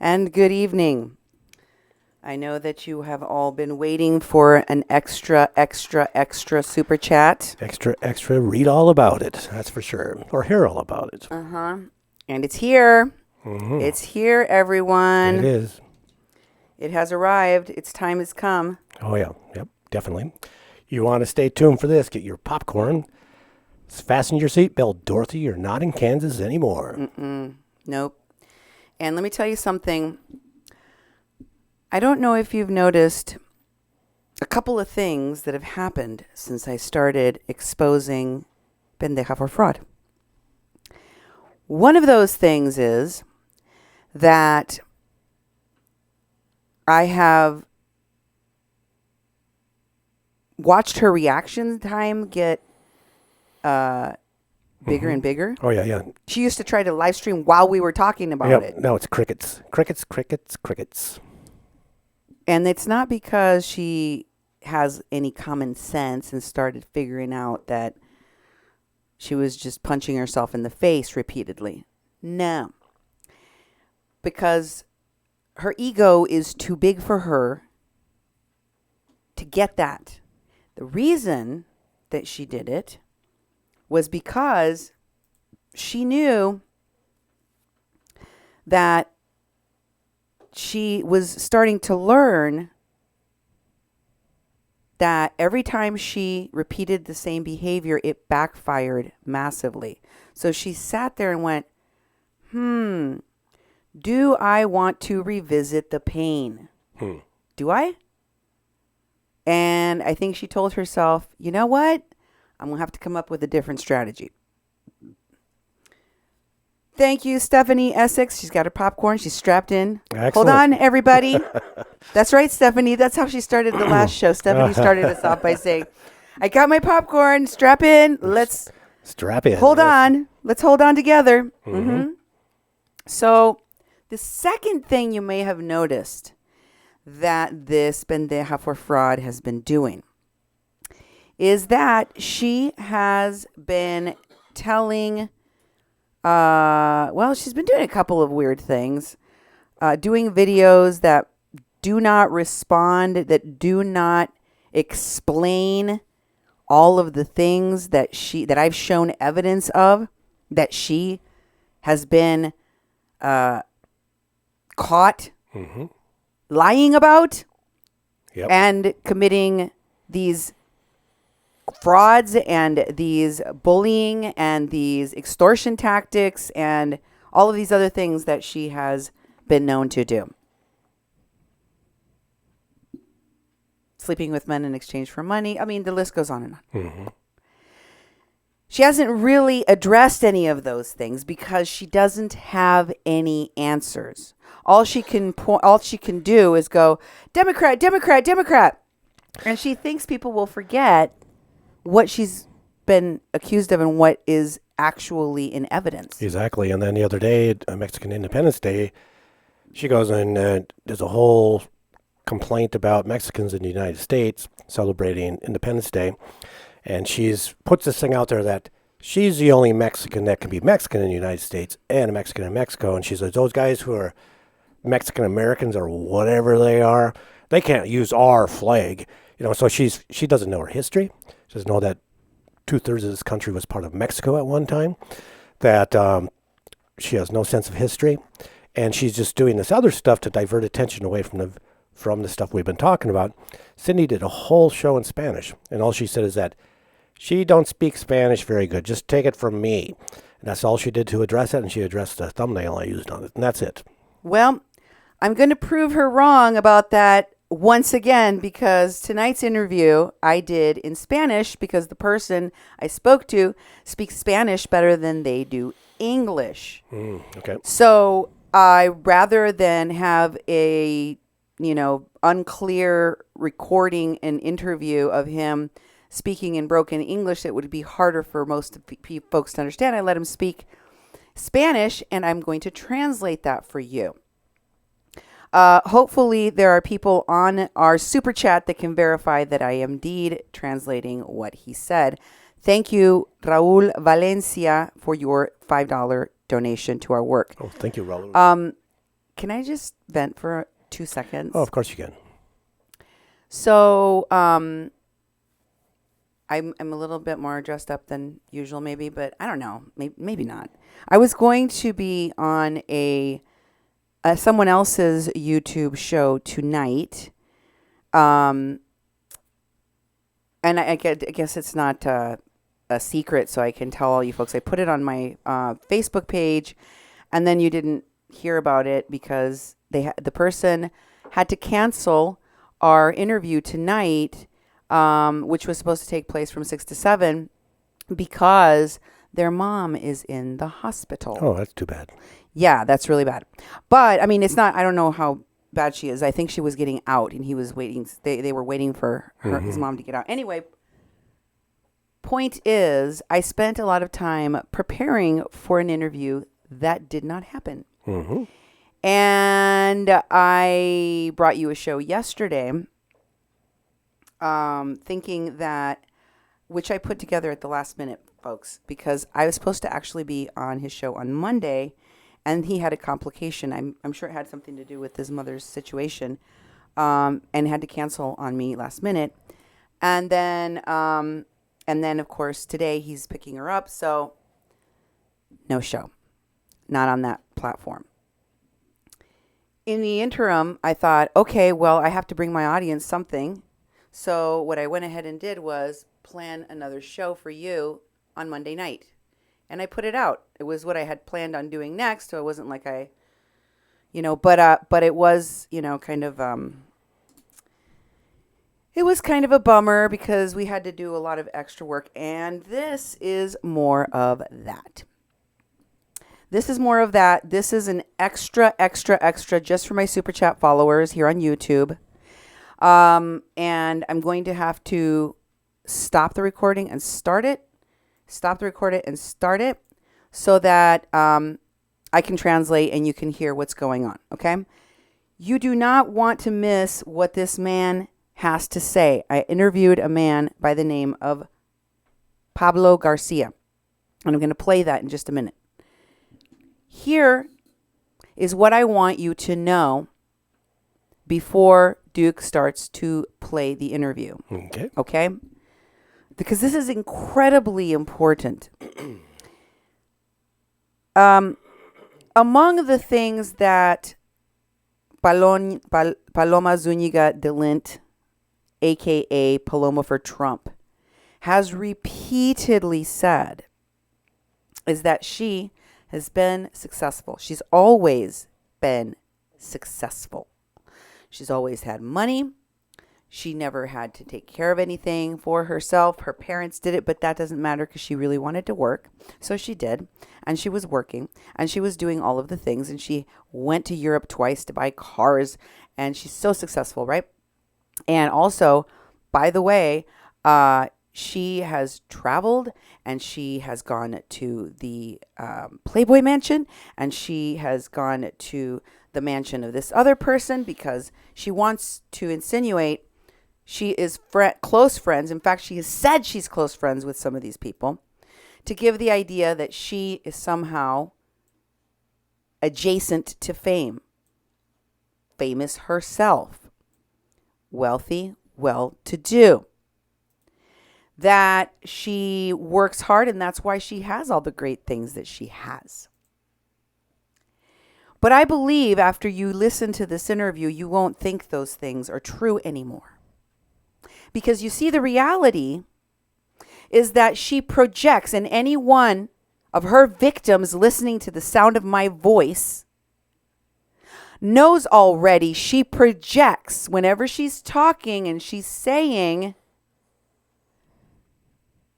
And good evening. I know that you have all been waiting for an extra super chat. Extra, read all about it. That's for sure. Or hear all about it. And it's here. Mm-hmm. It's here, everyone. It is. It has arrived. Its time has come. Oh, yeah. Yep, definitely. You want to stay tuned for this. Get your popcorn. Fasten your seatbelt, Dorothy. You're not in Kansas anymore. Nope. And let me tell you something. I don't know if you've noticed a couple of things that have happened since I started exposing Paloma4Fraud. One of those things is that I have watched her reaction time get bigger and bigger. Oh, yeah. She used to try to live stream while we were talking about it. Now it's crickets. Crickets. And it's not because she has any common sense and started figuring out that she was just punching herself in the face repeatedly. No. Because her ego is too big for her to get that. The reason that she did it was because she knew that she was starting to learn that every time she repeated the same behavior, it backfired massively. So she sat there and went, do I want to revisit the pain? Do I? And I think she told herself, you know what? I'm going to have to come up with a different strategy. Thank you, Stephanie Essex. She's got her popcorn. She's strapped in. Excellent. Hold on, everybody. That's right, Stephanie. That's how she started the last show. Stephanie started us off by saying, I got my popcorn. Strap in. Let's strap in. Hold on. Let's hold on together. So the second thing you may have noticed that this Paloma4Fraud has been doing is that she has been telling... she's been doing a couple of weird things, doing videos that do not respond, that do not explain all of the things that I've shown evidence of, that she has been caught lying about and committing these frauds and these bullying and these extortion tactics and all of these other things that she has been known to do. Sleeping with men in exchange for money. I mean, the list goes on and on. She hasn't really addressed any of those things because she doesn't have any answers. All she can do is go, Democrat, Democrat, Democrat. And she thinks people will forget what she's been accused of and what is actually in evidence. Exactly. And then the other day, Mexican Independence Day, she goes and there's a whole complaint about Mexicans in the United States celebrating Independence Day. And she's puts this thing out there that she's the only Mexican that can be Mexican in the United States and a Mexican in Mexico. And she says, those guys who are Mexican Americans or whatever they are, they can't use our flag. So she doesn't know her history. She doesn't know that 2/3 of this country was part of Mexico at one time, that she has no sense of history, and she's just doing this other stuff to divert attention away from the stuff we've been talking about. Cindy did a whole show in Spanish, and all she said is that she don't speak Spanish very good. Just take it from me. And that's all she did to address it, and she addressed the thumbnail I used on it, and that's it. Well, I'm going to prove her wrong about that once again, because tonight's interview I did in Spanish because the person I spoke to speaks Spanish better than they do English. Okay. So rather than have a, unclear recording and interview of him speaking in broken English that would be harder for most folks to understand, I let him speak Spanish, and I'm going to translate that for you. Hopefully there are people on our super chat that can verify that I am indeed translating what he said. Thank you, Raul Valencia, for your $5 donation to our work. Oh, thank you, Raul. can I just vent for 2 seconds? Oh, of course you can. So, I'm a little bit more dressed up than usual, maybe, but I don't know, maybe not. I was going to be on someone else's YouTube show tonight, and I guess it's not a secret, so I can tell all you folks. I put it on my Facebook page, and then you didn't hear about it because the person had to cancel our interview tonight, which was supposed to take place from 6 to 7, because their mom is in the hospital. Oh, that's too bad. Yeah, that's really bad. But I mean, it's not. I don't know how bad she is. I think she was getting out, and he was waiting. They were waiting for his mom to get out. Anyway, point is, I spent a lot of time preparing for an interview that did not happen. Mm-hmm. And I brought you a show yesterday, thinking that, which I put together at the last minute, folks, because I was supposed to actually be on his show on Monday, and he had a complication. I'm sure it had something to do with his mother's situation, and had to cancel on me last minute. And then of course, today he's picking her up, so no show, not on that platform. In the interim, I thought, okay, well, I have to bring my audience something. So what I went ahead and did was plan another show for you on Monday night. And I put it out. It was what I had planned on doing next. So it wasn't like but it was, kind of, it was kind of a bummer because we had to do a lot of extra work. And this is more of that. This is more of that. This is an extra just for my Super Chat followers here on YouTube. And I'm going to have to stop the recording and start it. Stop the recording and start it so that I can translate and you can hear what's going on. Okay? You do not want to miss what this man has to say. I interviewed a man by the name of Pablo Garcia. And I'm going to play that in just a minute. Here is what I want you to know before Duke starts to play the interview. Okay. Okay? Because this is incredibly important. Among the things that Paloma Zuniga de Lint, a.k.a. Paloma4Trump, has repeatedly said is that she has been successful. She's always been successful. She's always had money. She never had to take care of anything for herself. Her parents did it, but that doesn't matter because she really wanted to work. So she did. And she was working. And she was doing all of the things. And she went to Europe twice to buy cars. And she's so successful, right? And also, by the way, she has traveled and she has gone to the Playboy Mansion. And she has gone to the mansion of this other person because she wants to insinuate she is close friends. In fact, she has said she's close friends with some of these people to give the idea that she is somehow adjacent to fame. Famous herself. Wealthy, well-to-do. That she works hard and that's why she has all the great things that she has. But I believe after you listen to this interview, you won't think those things are true anymore. Because you see, the reality is that she projects, and any one of her victims listening to the sound of my voice knows already she projects whenever she's talking and she's saying,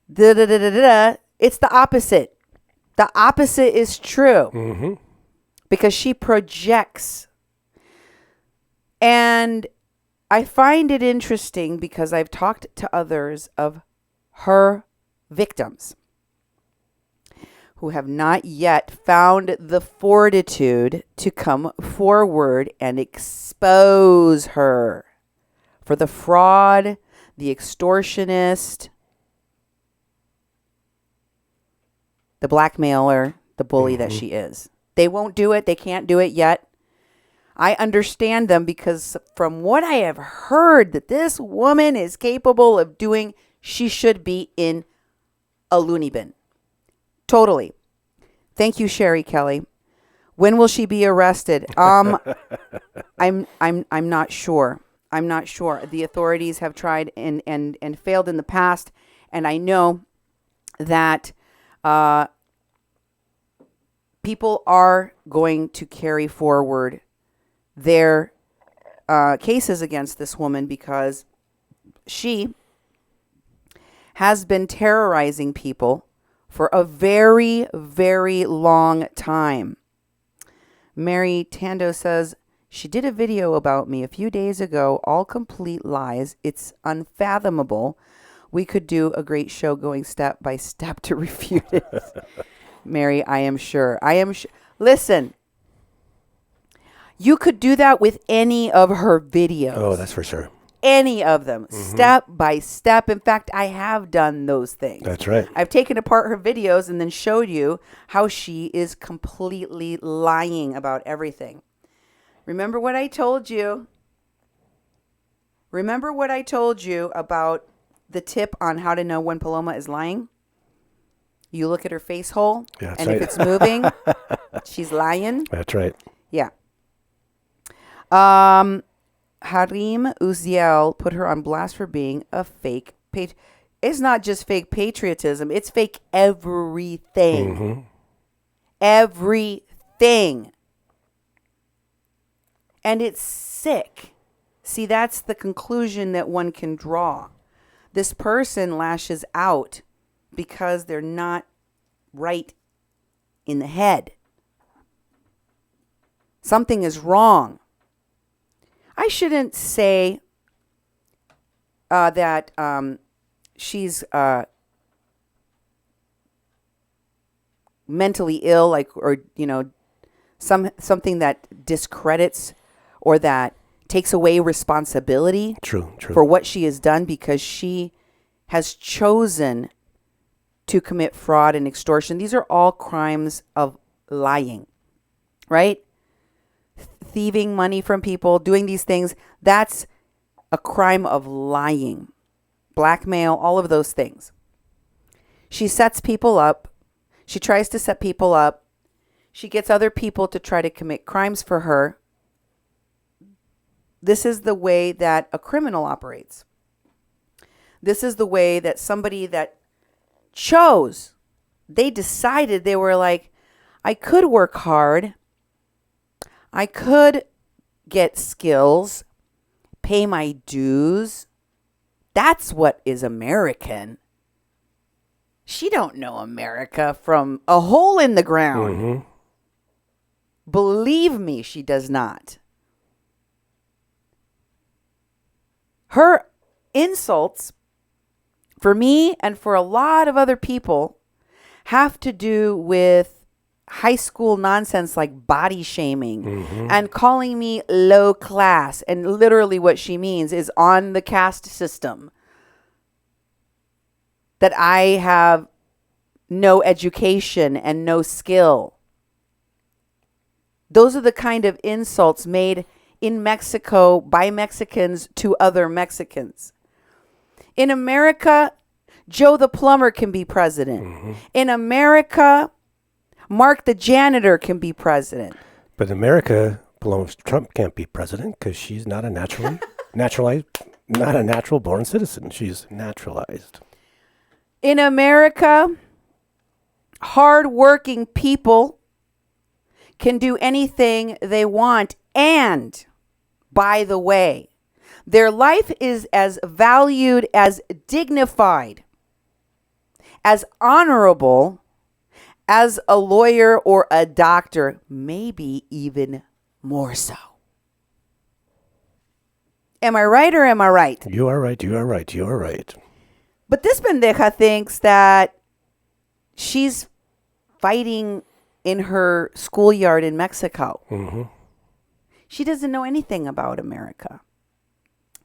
it's the opposite. The opposite is true. Mm-hmm. Because she projects. And I find it interesting because I've talked to others of her victims who have not yet found the fortitude to come forward and expose her for the fraud, the extortionist, the blackmailer, the bully that she is. They won't do it. They can't do it yet. I understand them because from what I have heard that this woman is capable of doing, she should be in a loony bin. Totally. Thank you, Sherry Kelly. When will she be arrested? I'm not sure. I'm not sure. The authorities have tried and failed in the past, and I know that people are going to carry forward their cases against this woman because she has been terrorizing people for a very, very long time. Mary Tando says, she did a video about me a few days ago, all complete lies. It's unfathomable. We could do a great show going step by step to refute it. Mary, I am sure. Listen, you could do that with any of her videos. Oh, that's for sure. Any of them, step by step. In fact, I have done those things. That's right. I've taken apart her videos and then showed you how she is completely lying about everything. Remember what I told you? Remember what I told you about the tip on how to know when Paloma is lying? You look at her face hole, and if it's moving, she's lying. That's right. Yeah. Harim Uziel put her on blast for being a fake It's not just fake patriotism. It's fake everything. Everything. And it's sick. See, that's the conclusion that one can draw. This person lashes out because they're not right in the head. Something is wrong. I shouldn't say that she's mentally ill, like, or something that discredits or that takes away responsibility. True. For what she has done, because she has chosen to commit fraud and extortion. These are all crimes of lying, right? Thieving money from people, doing these things, that's a crime of lying. Blackmail, all of those things. She sets people up. She tries to set people up. She gets other people to try to commit crimes for her. This is the way that a criminal operates. This is the way that somebody that chose, they decided, they were like, I could work hard. I could get skills, pay my dues. That's what is American. She don't know America from a hole in the ground. Believe me, she does not. Her insults, for me and for a lot of other people, have to do with high school nonsense like body shaming and calling me low class. And literally what she means is on the caste system that I have no education and no skill. Those are the kind of insults made in Mexico by Mexicans to other Mexicans. In America, Joe the plumber can be president. In America, Mark the janitor can be president. But in America, Paloma4Trump can't be president because she's not a natural born citizen. She's naturalized. In America, hardworking people can do anything they want. And, by the way, their life is as valued, as dignified, as honorable as a lawyer or a doctor, maybe even more so. Am I right or am I right? You are right. You are right. You are right. But this pendeja thinks that she's fighting in her schoolyard in Mexico. She doesn't know anything about America.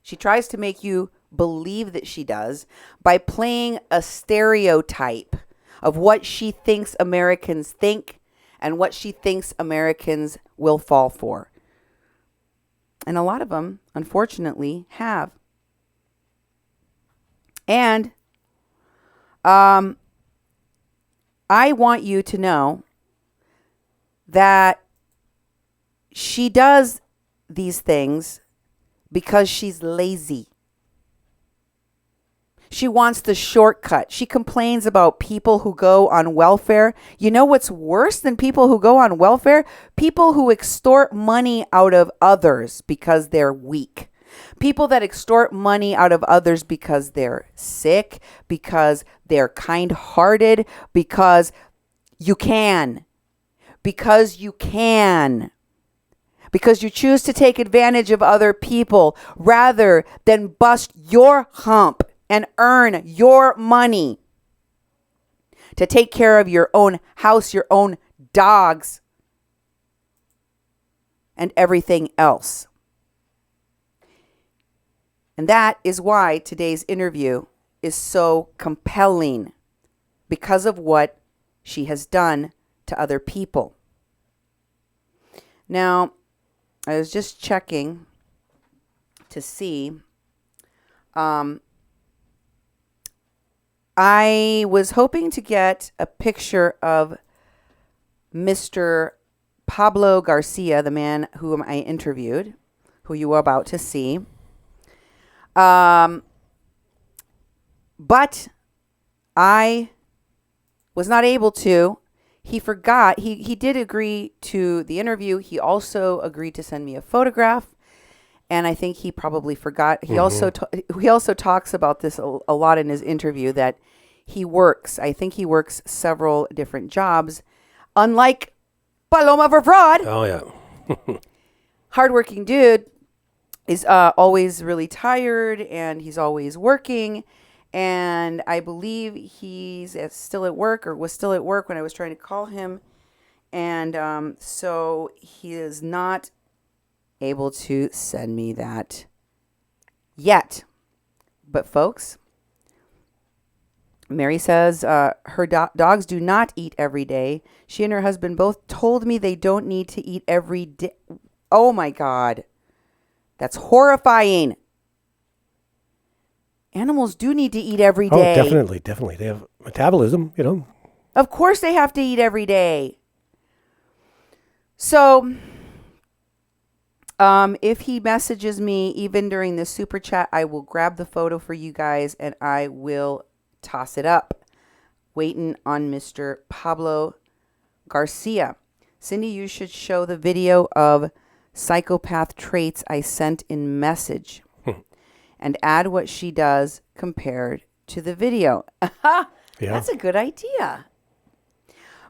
She tries to make you believe that she does by playing a stereotype of what she thinks Americans think and what she thinks Americans will fall for. And a lot of them, unfortunately, have. And I want you to know that she does these things because she's lazy. She wants the shortcut. She complains about people who go on welfare. You know what's worse than people who go on welfare? People who extort money out of others because they're weak. People that extort money out of others because they're sick, because they're kind-hearted, because you can. Because you can. Because you choose to take advantage of other people rather than bust your hump and earn your money to take care of your own house, your own dogs, and everything else. And that is why today's interview is so compelling, because of what she has done to other people. Now, I was just checking to see. I was hoping to get a picture of Mr. Pablo Garcia, the man whom I interviewed, who you were about to see. But I was not able to. He forgot. He did agree to the interview. He also agreed to send me a photograph. And I think he probably forgot. He also talks about this a lot in his interview, that he works. I think he works several different jobs. Unlike Paloma4Fraud. Oh, yeah. Hardworking dude is always really tired, and he's always working. And I believe he's still at work, or was still at work when I was trying to call him. And so he is not able to send me that yet. But folks, Mary says her dogs do not eat every day. She and her husband both told me they don't need to eat every day. Oh my God. That's horrifying. Animals do need to eat every day. Oh, definitely. They have metabolism, Of course they have to eat every day. So if he messages me even during the super chat, I will grab the photo for you guys and I will toss it up. Waiting on Mr. Pablo Garcia. Cindy, you should show the video of psychopath traits I sent in message and add what she does compared to the video. Yeah. That's a good idea.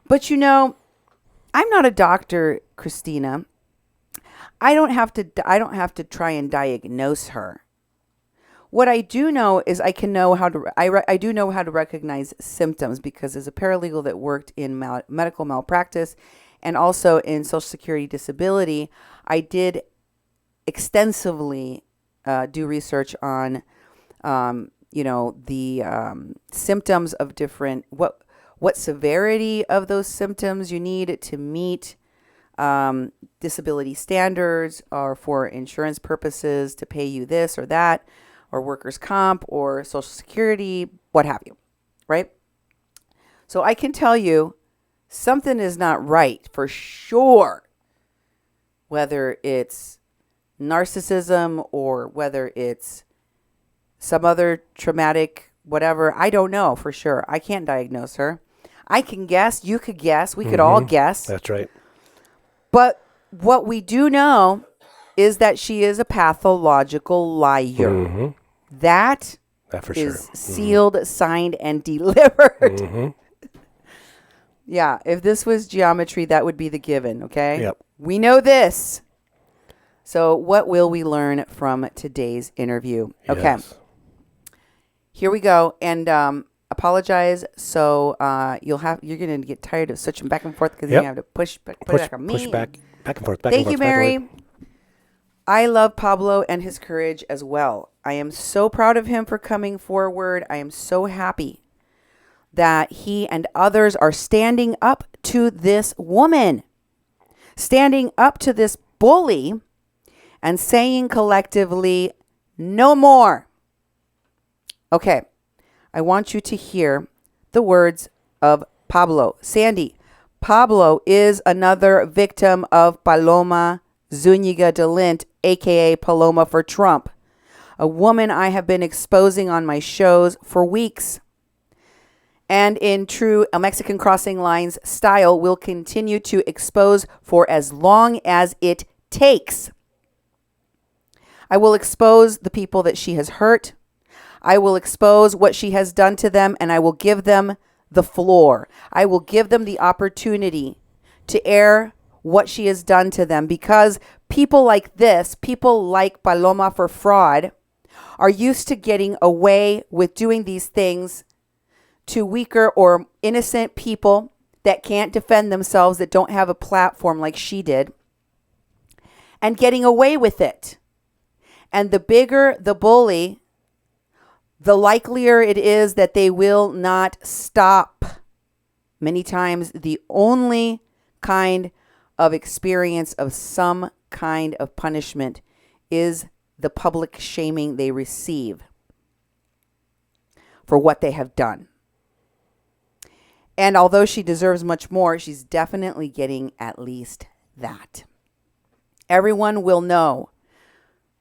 But I'm not a doctor, Christina. I don't have to try and diagnose her. What I do know is I do know how to recognize symptoms, because as a paralegal that worked in medical malpractice and also in Social Security disability, I did extensively do research on, the symptoms of different, what severity of those symptoms you need to meet disability standards, or for insurance purposes to pay you this or that, or workers' comp or Social Security, what have you, right? So I can tell you something is not right for sure, whether it's narcissism or whether it's some other traumatic whatever. I don't know for sure. I can't diagnose her. I can guess. You could guess. We could all guess. That's right. But what we do know is that she is a pathological liar. That for is sure. sealed, signed, and delivered. Yeah, if this was geometry, that would be the given, okay? Yep. We know this. So what will we learn from today's interview? Okay. Yes. Here we go. And apologize. So you're going to get tired of switching back and forth, because you have to push back on me. Push back and forth. Thank you, Mary. I love Pablo and his courage as well. I am so proud of him for coming forward. I am so happy that he and others are standing up to this woman, standing up to this bully, and saying collectively, no more. Okay, I want you to hear the words of Pablo. Sandy, Pablo is another victim of Paloma Zuniga Delint, aka Paloma for Trump, a woman I have been exposing on my shows for weeks. And in true Mexican Crossing Lines style, will continue to expose for as long as it takes. I will expose the people that she has hurt. I will expose what she has done to them, and I will give them the floor. I will give them the opportunity to air what she has done to them, because people like this, people like Paloma4Fraud, are used to getting away with doing these things to weaker or innocent people that can't defend themselves, that don't have a platform like she did, and getting away with it. And the bigger the bully, the likelier it is that they will not stop. Many times, the only kind of experience of some kind of punishment is the public shaming they receive for what they have done. And although she deserves much more, she's definitely getting at least that. Everyone will know,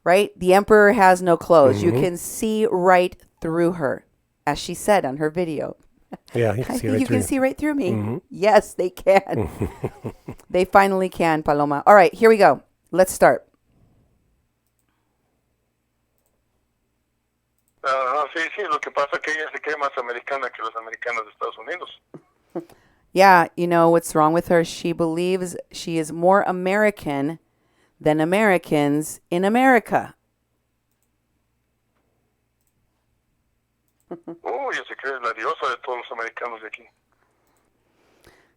right? The emperor has no clothes. You can see right through her, as she said on her video. Yeah, you can see right you through can see right through me. Yes, they can. They finally can, Paloma. All right, here we go. Let's start. Sí, sí, lo que pasa es que ella se cree más americana que los americanos de Estados Unidos. Yeah, you know what's wrong with her? She believes she is more American than Americans in America. Oh, ella se cree la diosa de todos los americanos de aquí.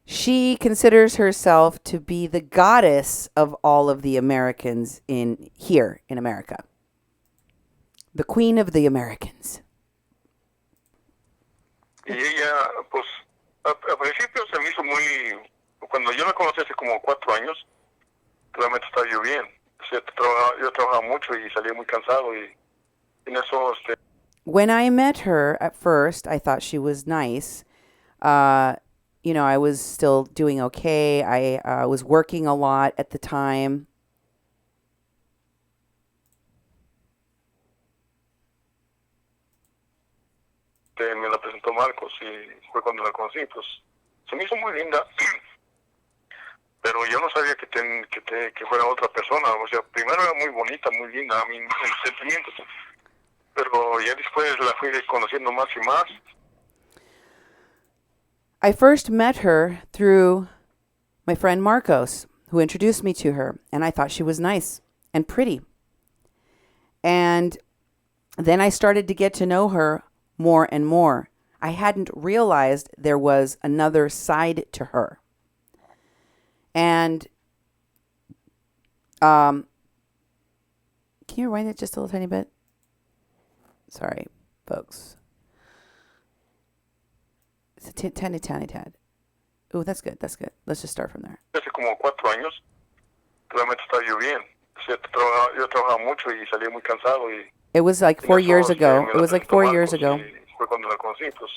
She considers herself to be the goddess of all of the Americans here in America. The queen of the Americans. Y ella, pues, a principio se me hizo muy... Cuando yo la conocí hace como 4 años, realmente estaba yo bien. O sea, yo trabajaba mucho y salía muy cansado y en eso... When I met her at first, I thought she was nice. You know, I was still doing okay. I was working a lot at the time. Me la presentó Marcos y fue cuando la conocí, pues se me hizo muy linda, pero yo no sabía que fuera otra persona. O sea, primero era muy bonita, muy linda, a mí en sentimientos, pero ya después la fui conociendo más y más. I first met her through my friend Marcos, who introduced me to her, and I thought she was nice and pretty. And then I started to get to know her more and more. I hadn't realized there was another side to her. And can you rewind it just a little tiny bit? Sorry, folks. It's a tiny tad. Oh, that's good. That's good. Let's just start from there. Hace como 4 años, realmente estaba yo bien. O sea, yo trabajaba mucho y salía muy cansado y... It was like 4 years ago. It was like 4 years ago. Fue cuando la conocí, pues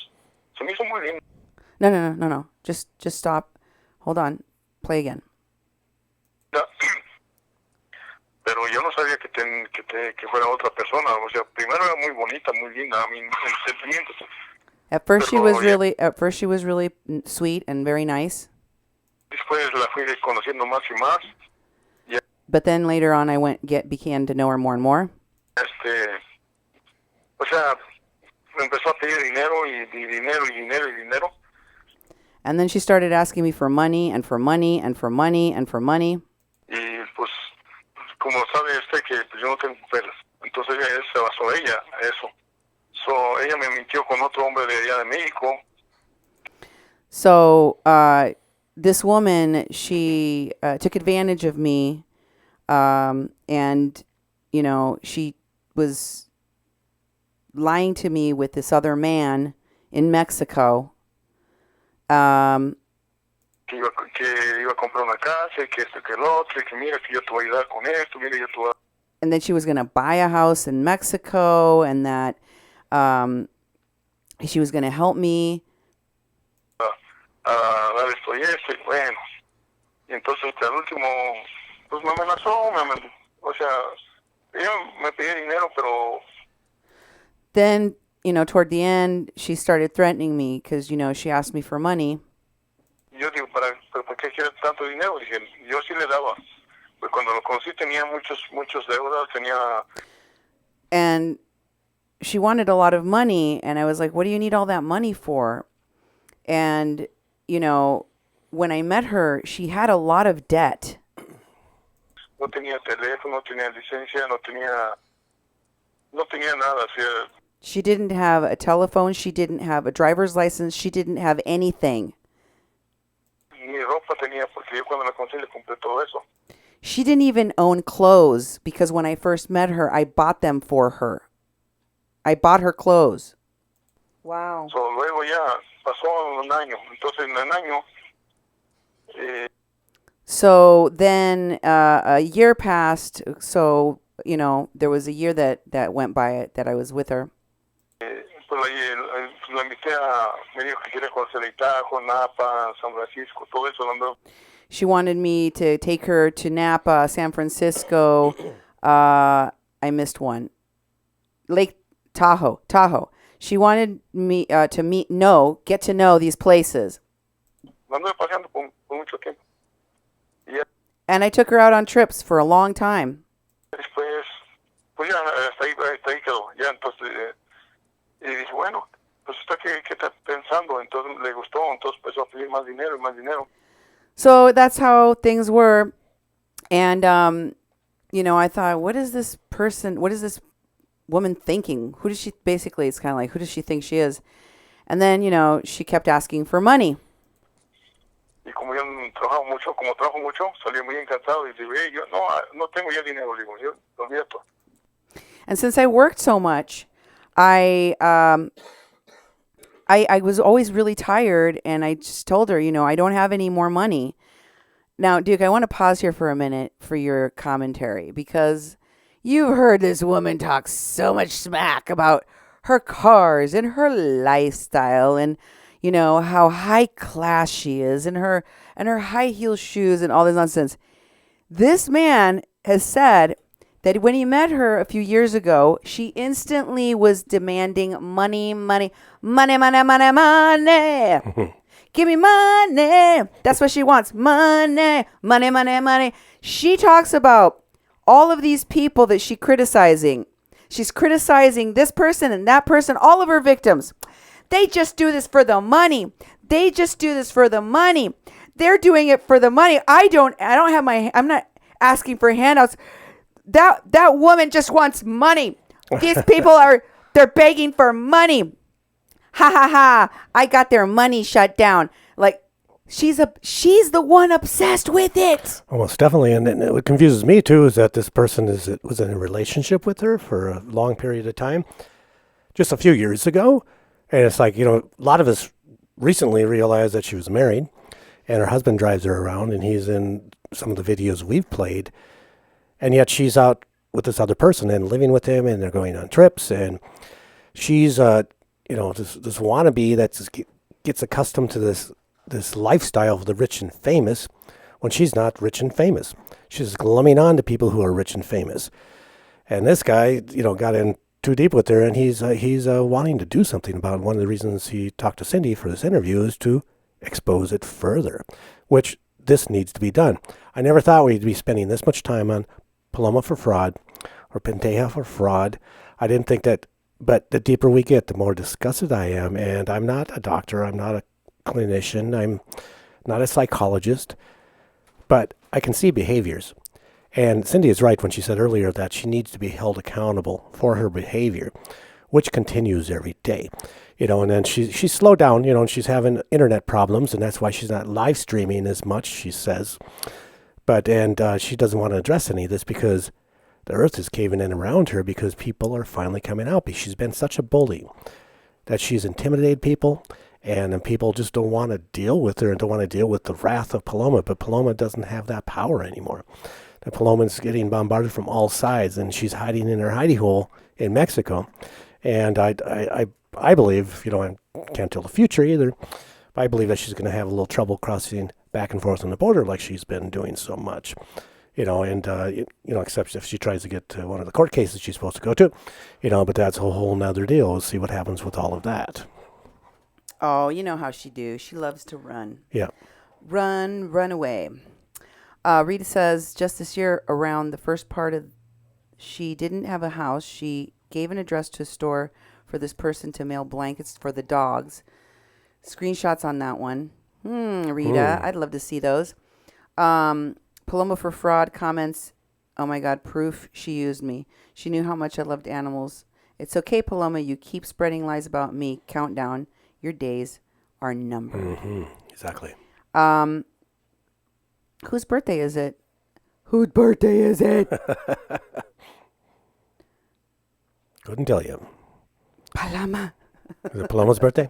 se me hizo muy linda. No. Just stop. Hold on. Play again. Pero yo no sabía que fuera otra persona. O sea, primero era muy bonita, muy linda, a mí en sentimientos. At first she was really sweet and very nice. Después la fui conociendo más y más. But then later on I began to know her more and more. O sea, me empezó a pedir dinero y dinero. And then she started asking me for money and for money and for money and for money. Y pues, como sabe usted que yo no tengo papeles, entonces ella se basó a eso. So, ella me mintió con otro hombre de allá de México. So, this woman, she took advantage of me, and, you know, she was lying to me with this other man in Mexico. Que iba a comprar una casa, y que esto, que el otro, y que mira que yo te voy a ayudar con esto, mira yo te voy a... and then she was going to buy a house in Mexico, and that she was going to help me. Dar esto y esto, y bueno. Y entonces al último, pues me amenazó, o sea, ella me pedía dinero, pero... Then, toward the end, she started threatening me because, she asked me for money. Yo digo, ¿para qué quiere tanto dinero? Dije, yo sí le daba. Pues cuando lo conocí tenía muchos deudas, tenía... And she wanted a lot of money, and I was like, what do you need all that money for? And, when I met her, she had a lot of debt. No tenía teléfono, no tenía licencia, no tenía nada. O she didn't have a telephone. She didn't have a driver's license. She didn't have anything. Ni ropa tenía, porque yo cuando la conocí le compré todo eso. She didn't even own clothes because when I first met her, I bought them for her. I bought her clothes. Wow. So, luego ya pasó un año. Entonces, en el año... So then a year passed. So, there was a year that went by that I was with her. Pues la invité me dijo que quería conocer Itajo, Napa, San Francisco, todo eso. She wanted me to take her to Napa, San Francisco. I missed one. Lake Tahoe. She wanted me to get to know these places. Anduve paseando por mucho tiempo. And I took her out on trips for a long time. Después, pues ya hasta ahí quedó. Ya entonces, y dije, bueno, pues ¿qué está pensando? Entonces le gustó, entonces empezó a pedir más dinero y más dinero. So that's how things were. And, I thought, what is this woman thinking? It's kind of like, who does she think she is? And then, she kept asking for money. Y como yo trabajo mucho, salí muy cansado y digo, yo no tengo ya dinero, digo, yo lo olvido. And since I worked so much, I was always really tired, and I just told her, I don't have any more money. Now, Duke, I want to pause here for a minute for your commentary, because you've heard this woman talk so much smack about her cars and her lifestyle and how high class she is and her high heel shoes and all this nonsense. This man has said that when he met her a few years ago, she instantly was demanding money. Give me money. That's what she wants. Money. She talks about all of these people that she's criticizing. She's criticizing this person and that person, all of her victims. They just do this for the money. They're doing it for the money. I'm not asking for handouts. That woman just wants money. These people they're begging for money. Ha. I got their money shut down. Like, she's the one obsessed with it. Almost definitely. And what confuses me too is that this person was in a relationship with her for a long period of time, just a few years ago. And it's like, a lot of us recently realized that she was married and her husband drives her around and he's in some of the videos we've played. And yet she's out with this other person and living with him and they're going on trips. And she's, this wannabe that just gets accustomed to this lifestyle of the rich and famous when she's not rich and famous. She's glumming on to people who are rich and famous. And this guy, got in too deep with her, and he's wanting to do something about it. One of the reasons he talked to Cindy for this interview is to expose it further, which this needs to be done. I never thought we'd be spending this much time on Paloma4Fraud or Paloma4Fraud. I didn't think that, but the deeper we get, the more disgusted I am, and I'm not a doctor, I'm not a clinician, I'm not a psychologist, but I can see behaviors. And Cindy is right when she said earlier that she needs to be held accountable for her behavior, which continues every day. And then she's slowed down, and she's having internet problems, and that's why she's not live streaming as much, she says. But she doesn't want to address any of this because the earth is caving in around her because people are finally coming out. Because she's been such a bully that she's intimidated people, and then people just don't want to deal with her and don't want to deal with the wrath of Paloma. But Paloma doesn't have that power anymore. that Paloma's getting bombarded from all sides, and she's hiding in her hidey hole in Mexico. And I believe, I can't tell the future either, but I believe that she's going to have a little trouble crossing back and forth on the border like she's been doing so much. Except if she tries to get to one of the court cases she's supposed to go to, but that's a whole nother deal. We'll see what happens with all of that. Oh, you know how she do. She loves to run. Yeah. Run away. Rita says, just this year, around the first part of, she didn't have a house. She gave an address to a store for this person to mail blankets for the dogs. Screenshots on that one. Rita, I'd love to see those. Paloma4Fraud comments, oh my God, proof she used me. She knew how much I loved animals. It's okay, Paloma. You keep spreading lies about me. Countdown. Your days are numbered. Mm-hmm. Exactly. Whose birthday is it? Whose birthday is it? Couldn't tell you. Paloma. Is it Paloma's birthday?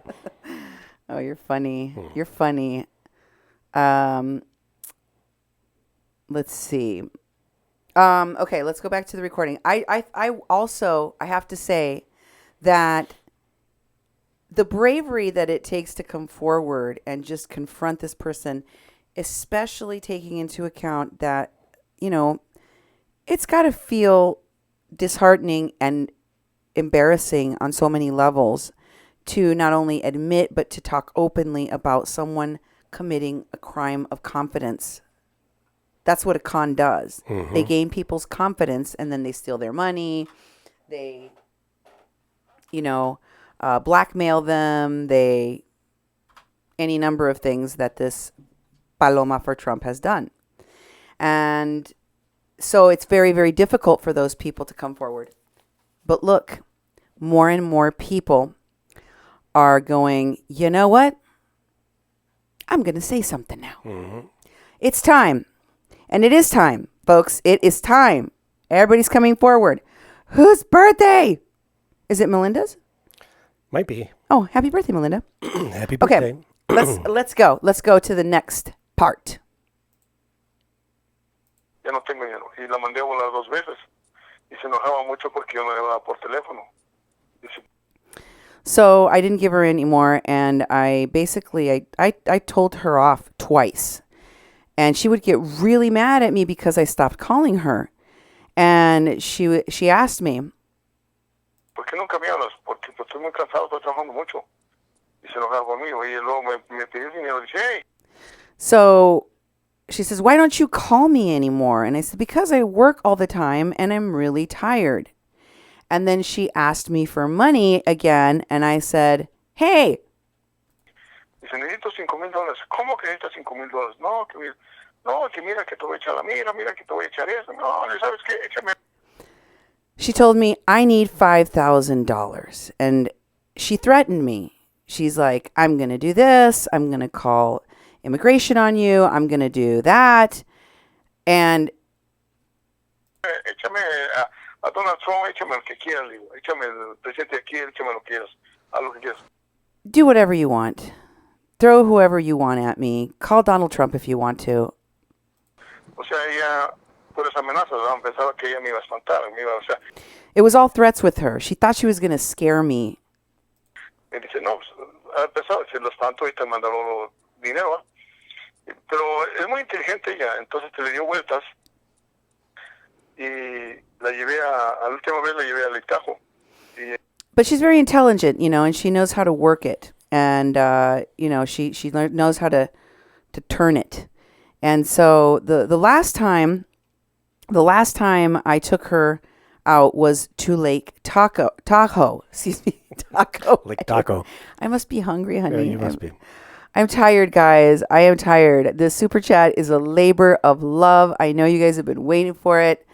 Oh, you're funny. You're funny. Let's see. Okay, let's go back to the recording. I have to say that the bravery that it takes to come forward and just confront this person, especially taking into account that, it's got to feel disheartening and embarrassing on so many levels to not only admit, but to talk openly about someone committing a crime of confidence. That's what a con does. Mm-hmm. They gain people's confidence and then they steal their money. They, blackmail them. Any number of things that this Paloma4Trump has done. And so it's very, very difficult for those people to come forward. But look, more and more people are going, you know what? I'm going to say something now. Mm-hmm. It's time. And it is time, folks. It is time. Everybody's coming forward. Whose birthday? Is it Melinda's? Might be. Oh, happy birthday, Melinda. Happy birthday. Okay, let's go. Let's go to the next part. Ya no tengo dinero. Y la mandé a volar 2 veces. Y se enojaba mucho porque yo no le daba por teléfono. So I didn't give her any more, and I basically, I told her off twice. And she would get really mad at me because I stopped calling her. And she asked me, ¿por qué nunca me hablas? Porque estoy muy cansado, estoy trabajando mucho. Y se enojaba conmigo. Y luego me pidió dinero. Dice, hey. So she says, why don't you call me anymore? And I said, because I work all the time and I'm really tired. And then she asked me for money again. And I said, hey. Dice, necesito $5,000. ¿Cómo que necesitas $5,000? No, que mira que te voy a echar mira que te voy a echar eso. No, ¿sabes qué? Échame. She told me, I need $5,000. And she threatened me. She's like, I'm going to do this. I'm going to call immigration on you. I'm going to do that. And échame a Donald Trump, échame lo que quieras, digo. Échame el presidente aquí, échame lo que quieras. Haz lo que quieras. Do whatever you want. Throw whoever you want at me. Call Donald Trump if you want to. O sea, ella, por esa amenaza, pensaba que ella me iba a espantar. It was all threats with her. She thought she was going to scare me. Me dice, no, pensaba, si lo espanto y te mandaron dinero. Pero es muy inteligente ella, entonces te le dio vueltas. Y la llevé a la última vez la llevé al Itajo. But she's very intelligent, and she knows how to work it. And, she knows how to turn it. And so the last time I took her out was to Lake Tahoe. Excuse me, Tahoe. Lake Tahoe. I must be hungry, honey. Yeah, you must be. I'm tired, guys. I am tired. This super chat is a labor of love. I know you guys have been waiting for it.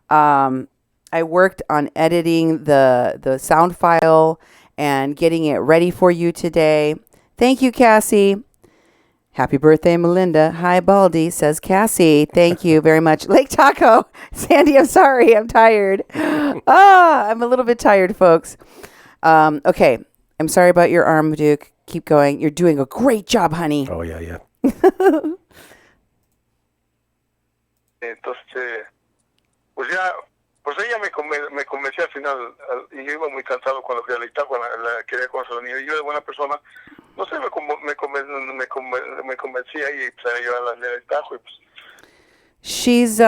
I worked on editing the sound file and getting it ready for you today. Thank you, Cassie. Happy birthday, Melinda. Hi, Baldy, says Cassie. Thank you very much. Lake Tahoe. Sandy, I'm sorry. I'm tired. I'm a little bit tired, folks. Okay. I'm sorry about your arm, Duke. Keep going. You're doing a great job, honey. Oh, yeah. Entonces, pues ya, pues ella me convenció al final, y yo iba muy cansado cuando fui a la Itagua, quería conocer a la niña, y yo de buena persona, no sé, me convencía y pues, a llevar a la Itagua, y pues. She's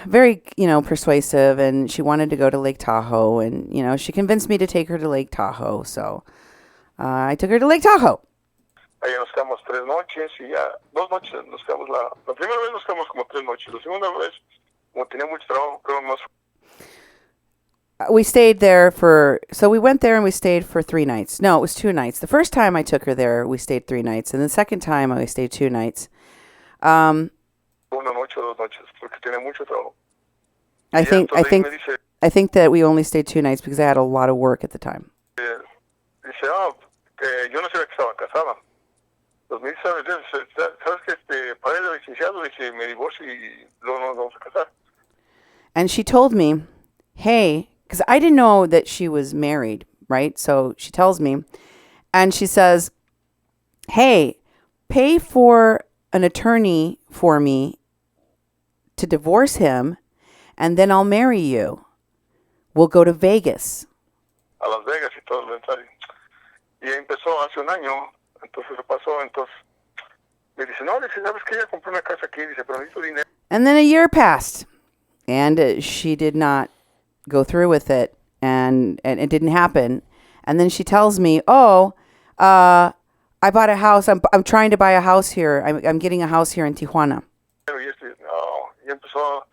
very, persuasive, and she wanted to go to Lake Tahoe, and, she convinced me to take her to Lake Tahoe, so I took her to Lake Tahoe. Ahí nos quedamos 3 noches y ya 2 noches nos quedamos. La primera vez nos quedamos como 3 noches. La segunda vez, como tenía mucho trabajo, creo más. We stayed there so we went there and we stayed for 3 nights. No, it was 2 nights. The first time I took her there, we stayed 3 nights. And the second time, I stayed 2 nights. Una noche o 2 noches, porque tenía mucho trabajo. I think that we only stayed 2 nights because I had a lot of work at the time. Dice, que yo no sabía que estaba casada. Entonces me dice, ¿sabes que padre de licenciado? Dice, me divorcio y luego nos vamos a casar. And she told me, hey, because I didn't know that she was married, right? So she tells me, and she says, hey, pay for an attorney for me to divorce him, and then I'll marry you. We'll go to Vegas. A Las Vegas y todo el ensayo. Y empezó hace un año, entonces se pasó, entonces me dice, no, dice, ¿sabes que ya compré una casa aquí? Dice, pero necesito dinero. And then a year passed, and she did not go through with it, and it didn't happen. And then she tells me, I bought a house. I'm trying to buy a house here. I'm getting a house here in Tijuana. Y empezó,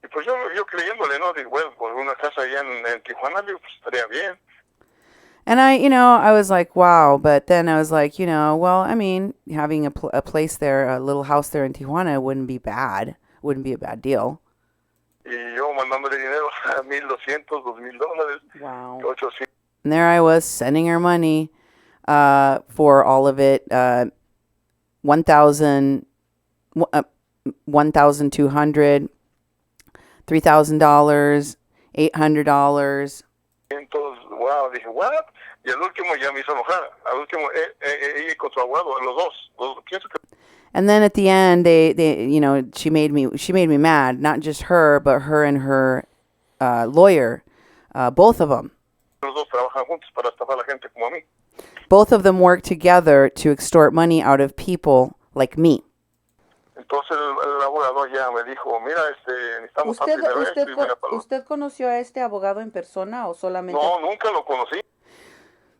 y pues yo creyéndole, ¿no? Digo, bueno, por una casa allá en Tijuana, digo, pues estaría bien. And I was like, wow. But then I was like, well, I mean, having a place there, a little house there in Tijuana wouldn't be bad. Wouldn't be a bad deal. Y yo mandándole dinero a $1,200, $2,000. Wow. 800. And there I was sending her money for all of it, $1,200, $3,000, $800. Wow, dije, what? Y al último ya me hizo enojar. Al último, ella con su abogado, los dos. Pienso que. And then at the end, they she made me mad. Not just her, but her and her lawyer, both of them. Los dos trabajan juntos para estafar a la gente como a mí. Both of them work together to extort money out of people like me. Entonces el abogado ya me dijo, mira, necesitamos ¿Usted conoció a este abogado en persona o solamente? No, nunca lo conocí.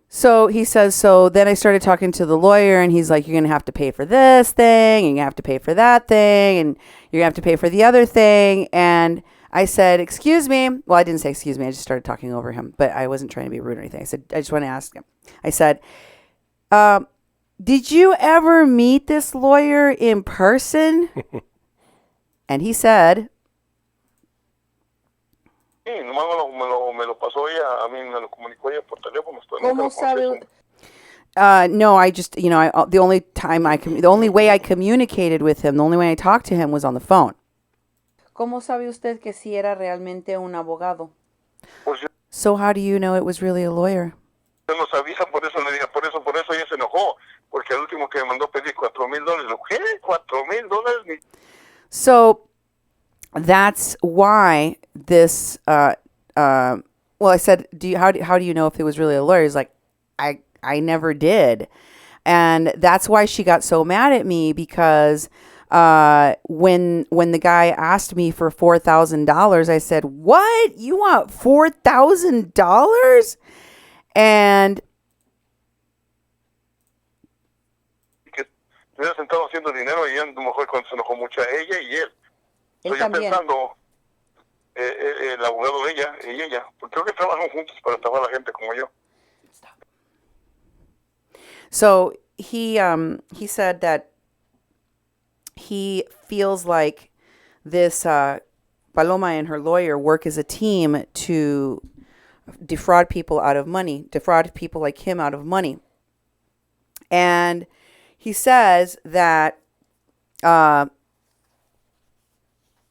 So he says, so then I started talking to the lawyer, and he's like, you're going to have to pay for this thing, and you're going to have to pay for that thing, and you're going to have to pay for the other thing. And I said, excuse me. Well, I didn't say excuse me. I just started talking over him, but I wasn't trying to be rude or anything. I said, I just want to ask him. I said, did you ever meet this lawyer in person? And he said, sí, nomás me lo pasó ella, a mí me lo comunicó ella por teléfono. ¿Cómo sabe? No, I just, the only way I communicated with him, the only way I talked to him was on the phone. ¿Cómo sabe usted que sí era realmente un abogado? So how do you know it was really a lawyer? Nos avisa, por eso ella se enojó, porque el último que me mandó pedir $4,000. ¿Qué? $4,000? So that's why this. Well, I said, how do you know if it was really a lawyer? He's like, I never did, and that's why she got so mad at me because when the guy asked me for $4,000, I said, "What? You want $4,000?" And estuviera sentado haciendo dinero y a lo mejor cuando se enojó mucho a ella y él. Estoy pensando, el abogado de ella y ella, porque creo que trabajan juntos para estafar a la gente como yo. So he said that he feels like this Paloma and her lawyer work as a team to defraud people out of money, defraud people like him out of money. And he says that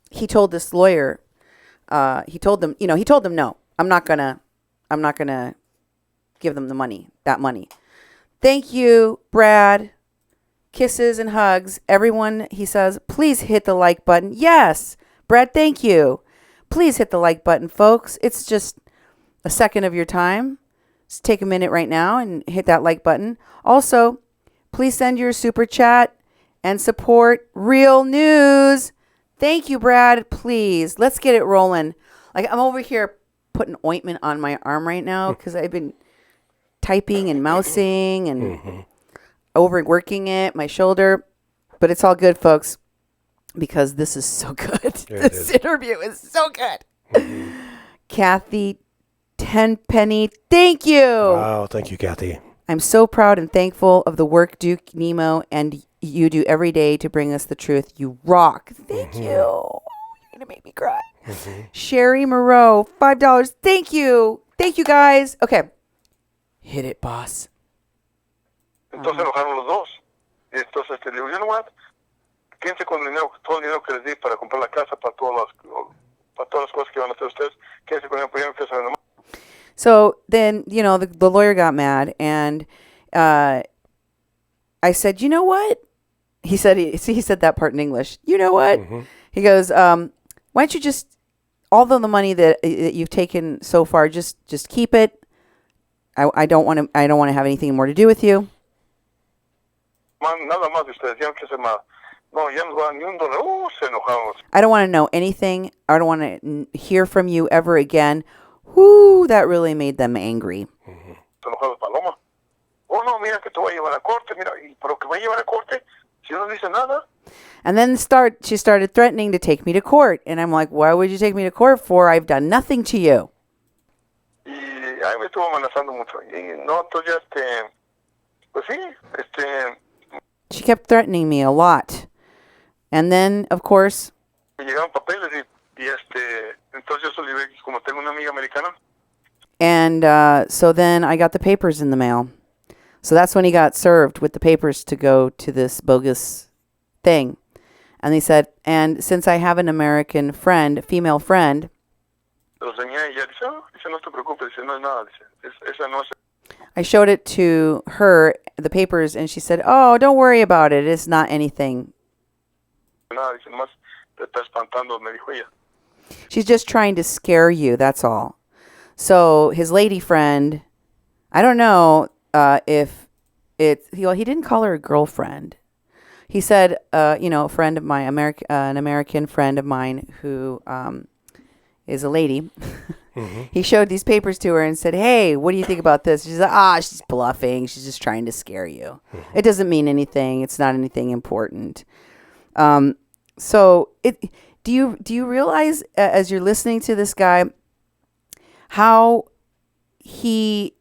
he told this lawyer, he told them, no, I'm not gonna give them that money. Thank you, Brad. Kisses and hugs. Everyone, he says, please hit the like button. Yes, Brad, thank you. Please hit the like button, folks. It's just a second of your time. Just take a minute right now and hit that like button. Also, please send your super chat and support Real News. Thank you, Brad. Please, let's get it rolling. Like, I'm over here putting ointment on my arm right now because I've been typing and mousing and overworking it, my shoulder. But it's all good, folks, because this is so good. This interview is so good. Kathy Tenpenny, thank you. Wow, thank you, Kathy. I'm so proud and thankful of the work Duke, Nemo, and you do every day to bring us the truth. You rock. Thank you. You're going to make me cry. Sherry Moreau, $5. Thank you. Thank you, guys. Okay. Hit it, boss. Entonces enojaron los dos. Y entonces le digo, you know what? Quédense con el dinero, todo el dinero que les di para comprar la casa, para todas las cosas que van a hacer ustedes. Quédense con el dinero que saben nomás. So then, you know, the lawyer got mad, and I said, you know what? He said that part in English. You know what? He goes, why don't you just, all the money that you've taken so far, just keep it. I don't want to have anything more to do with you. Nada más de ustedes, ya no quiero hacer nada. No, ya no va ni un dólar. Se enojaron. I don't want to know anything. I don't want to hear from you ever again. Whoo, that really made them angry. Se enojaron Paloma. Oh, no, mira que te voy a llevar a corte. Mira, pero que voy a llevar a corte si no dice nada. And then she started threatening to take me to court. And I'm like, why would you take me to court for? I've done nothing to you. Y ahí me estuvo amenazando mucho. Y no, entonces ya, pues sí, She kept threatening me a lot. And then, of course, llegaron papeles y entonces yo le dije, como tengo una amiga americana. And so then I got the papers in the mail. So that's when he got served with the papers to go to this bogus thing. And they said, and since I have an American friend, female friend. Los tenía y ella dice, no te preocupes, dice, no es nada, dice, esa no es. I showed it to her, the papers, and she said, oh, don't worry about it. It's not anything. Nada, dice, nomás te está espantando, me dijo ella. She's just trying to scare you, that's all. So his lady friend, I don't know if it's, he didn't call her a girlfriend. He said, a friend of mine, an American friend of mine who is a lady. He showed these papers to her and said, hey, what do you think about this? She's like, she's bluffing. She's just trying to scare you. It doesn't mean anything. It's not anything important. So do you realize as you're listening to this guy how he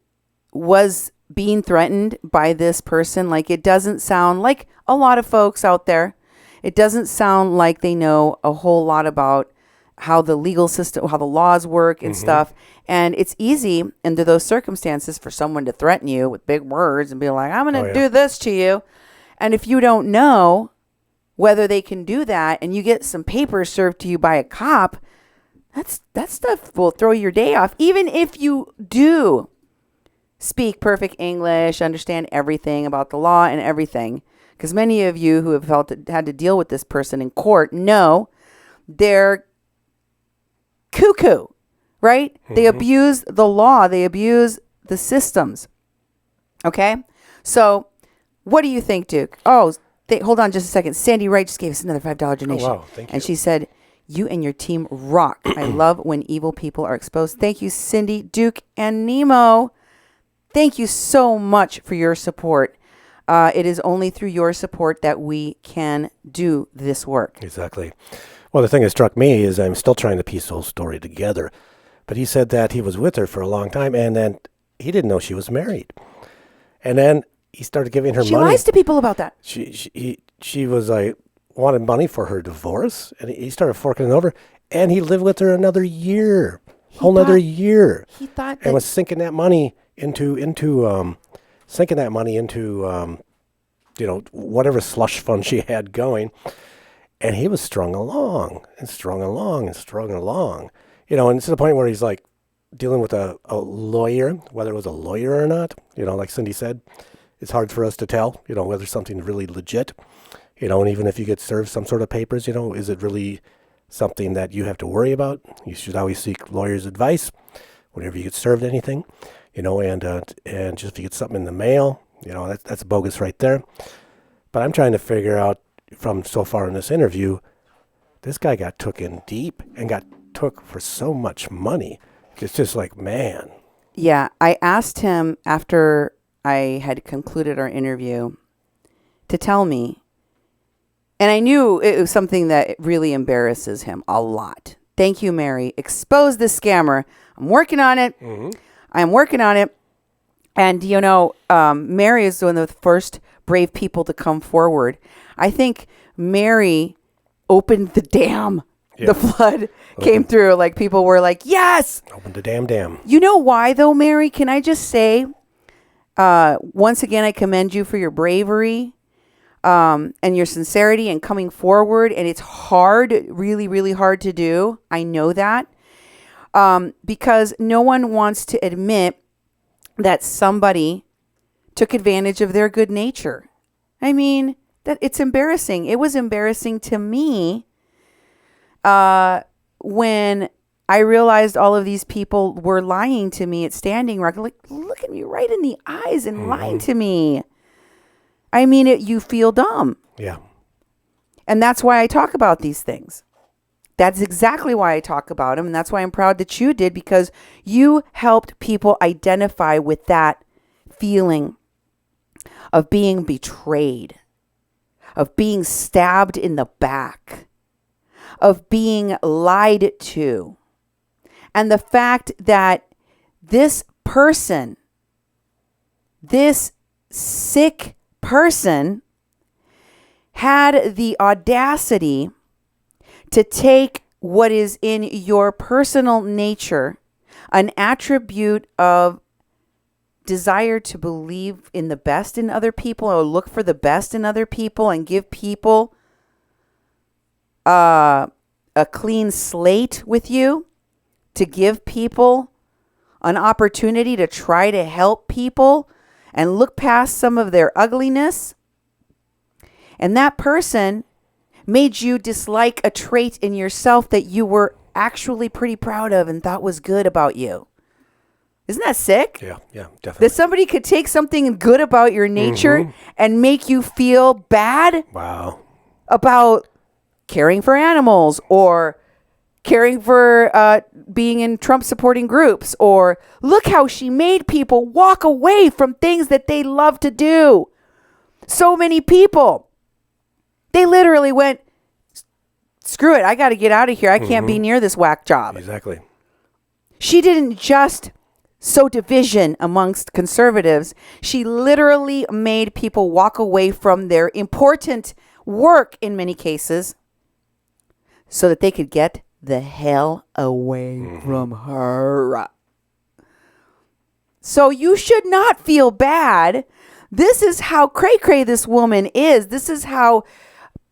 was being threatened by this person? Like, it doesn't sound like a lot of folks out there. It doesn't sound like they know a whole lot about how the legal system, how the laws work and stuff. And it's easy under those circumstances for someone to threaten you with big words and be like, I'm going to do this to you. And if you don't know whether they can do that and you get some papers served to you by a cop, that stuff will throw your day off. Even if you do speak perfect English, understand everything about the law and everything, because many of you who have had to deal with this person in court know they're cuckoo, right? They abuse the law. They abuse the systems. Okay? So what do you think, Duke? Oh, hold on just a second. Sandy Wright just gave us another $5 donation. Oh, wow. Thank you. And she said, you and your team rock. I love when evil people are exposed. Thank you, Cindy, Duke, and Nemo. Thank you so much for your support. It is only through your support that we can do this work. Exactly. Well, the thing that struck me is I'm still trying to piece the whole story together. But he said that he was with her for a long time, and then he didn't know she was married. And then he started giving her money. She lies to people about that. She was like, wanted money for her divorce, and he started forking it over, and he lived with her another year, another year. He thought that, and was sinking that money into whatever slush fund she had going. And he was strung along, and to the point where he's like dealing with a lawyer, whether it was a lawyer or not, like Cindy said, it's hard for us to tell, whether something's really legit, and even if you get served some sort of papers, is it really something that you have to worry about. You should always seek lawyers' advice whenever you get served anything, and just if you get something in the mail, that's bogus right there. But I'm trying to figure out from so far in this interview, this guy got took in deep and got took for so much money. It's just like, man. Yeah, I asked him after I had concluded our interview to tell me, and I knew it was something that really embarrasses him a lot. Thank you, Mary. Expose this scammer. I'm working on it. Mm-hmm. I'm working on it. And, Mary is one of the first brave people to come forward. I think Mary opened the dam. Yeah. The flood came through. Like, people were like, yes! Open the dam. You know why, though, Mary? Can I just say, once again, I commend you for your bravery and your sincerity and coming forward. And it's hard, really, really hard to do. I know that. Because no one wants to admit that somebody took advantage of their good nature. I mean, that it's embarrassing. It was embarrassing to me when I realized all of these people were lying to me at Standing Rock. Like, look at me right in the eyes and lying to me. I mean, you feel dumb. Yeah. And that's why I talk about these things. That's exactly why I talk about them. And that's why I'm proud that you did, because you helped people identify with that feeling of being betrayed, of being stabbed in the back, of being lied to. And the fact that this person, this sick person, had the audacity to take what is in your personal nature, an attribute of desire to believe in the best in other people or look for the best in other people and give people a clean slate with you, to give people an opportunity to try to help people and look past some of their ugliness. And that person made you dislike a trait in yourself that you were actually pretty proud of and thought was good about you. Isn't that sick? Yeah, definitely. That somebody could take something good about your nature and make you feel bad about caring for animals or caring for being in Trump supporting groups, or look how she made people walk away from things that they love to do. So many people, they literally went, screw it, I got to get out of here. I can't be near this whack job. Exactly. She didn't just sow division amongst conservatives. She literally made people walk away from their important work in many cases so that they could get the hell away from her. So you should not feel bad. This is how cray-cray this woman is. This is how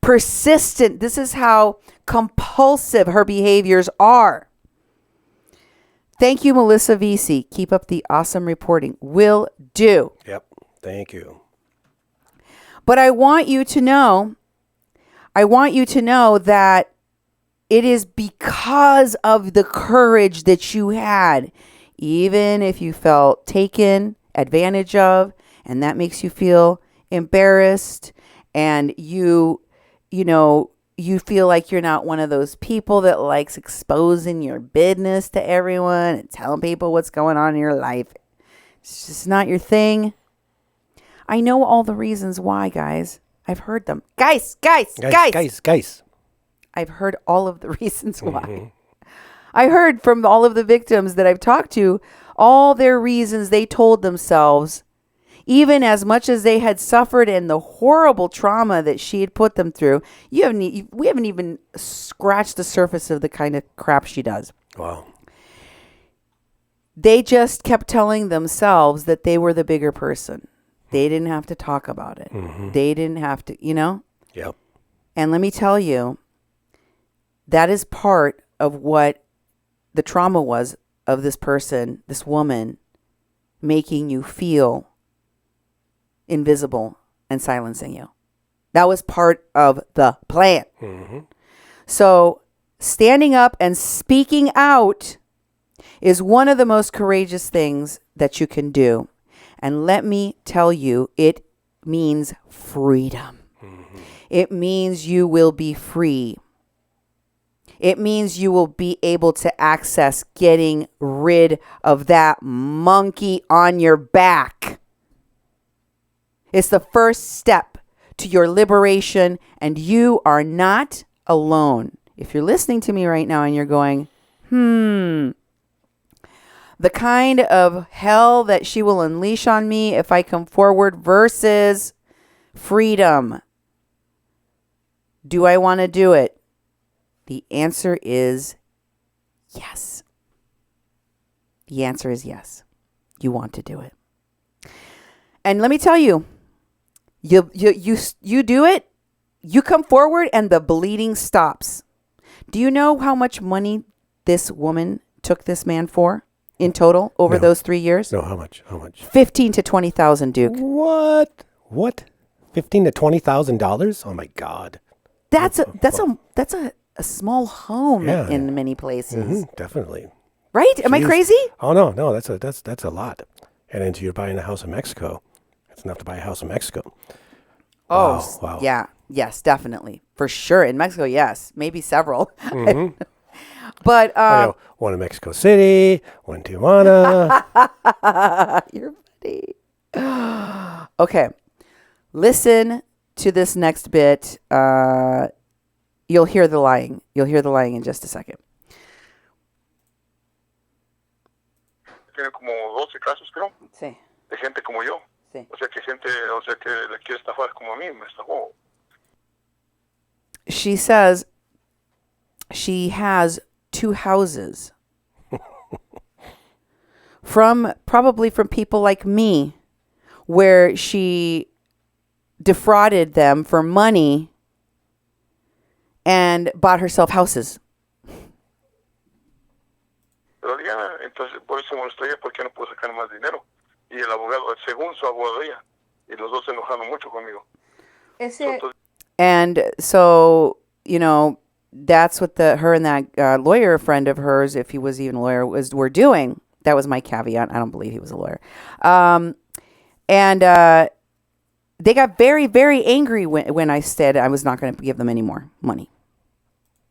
persistent, this is how compulsive her behaviors are. Thank you, Melissa VC. Keep up the awesome reporting. Will do. Yep. Thank you. But I want you to know that it is because of the courage that you had, even if you felt taken advantage of, and that makes you feel embarrassed, and you feel like you're not one of those people that likes exposing your business to everyone and telling people what's going on in your life. It's just not your thing. I know all the reasons why, guys. I've heard them. Guys. I've heard all of the reasons why. I heard from all of the victims that I've talked to, all their reasons they told themselves, even as much as they had suffered and the horrible trauma that she had put them through. We haven't even scratched the surface of the kind of crap she does. Wow. They just kept telling themselves that they were the bigger person. They didn't have to talk about it. They didn't have to, Yep. And let me tell you, that is part of what the trauma was of this person, this woman, making you feel invisible and silencing you. That was part of the plan. So standing up and speaking out is one of the most courageous things that you can do. And let me tell you, it means freedom. It means you will be free. It means you will be able to access getting rid of that monkey on your back. It's the first step to your liberation, and you are not alone. If you're listening to me right now and you're going, the kind of hell that she will unleash on me if I come forward versus freedom. Do I want to do it? The answer is yes. The answer is yes. You want to do it. And let me tell you, you do it, you come forward and the bleeding stops. Do you know how much money this woman took this man for in total over those 3 years? No, how much? How much? $15,000 to $20,000, Duke. What? $15,000 to $20,000? Oh my God. That's a small home in many places. Definitely. Right? Am I crazy? Oh no, that's a lot. And then you're buying a house in Mexico. It's enough to buy a house in Mexico. Oh, wow. Yeah. Yes, definitely. For sure. In Mexico, yes. Maybe several. But one in Mexico City, one in Tijuana. You're funny. Okay. Listen to this next bit. You'll hear the lying. You'll hear the lying in just a second. Tiene como 12 casos, creo, Sí. de gente como yo. Sí. O sea, que le quiere estafar como a mí, me estafó. She says she has 2 houses probably from people like me, where she defrauded them for money and bought herself houses. Pero ya, entonces, por eso me molestó ella, porque no pudo sacar más dinero. Y el abogado, según su abogado de ella, y los dos se enojaron mucho conmigo. And so, that's what her and that lawyer friend of hers, if he was even a lawyer, were doing. That was my caveat. I don't believe he was a lawyer. And they got very, very angry when I said I was not going to give them any more money.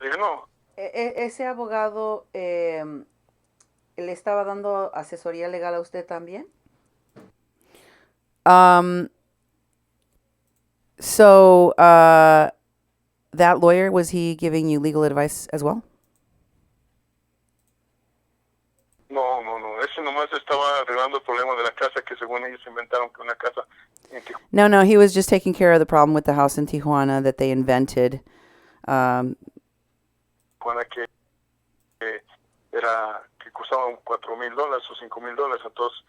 Dije, no. ¿Ese abogado le estaba dando asesoría legal a usted también? So, that lawyer, was he giving you legal advice as well? No. Ese nomás estaba arreglando el problema de la casa, que según ellos inventaron que una casa en Tijuana. No, he was just taking care of the problem with the house in Tijuana that they invented. Que era que costaba $4,000 o $5,000 a todos.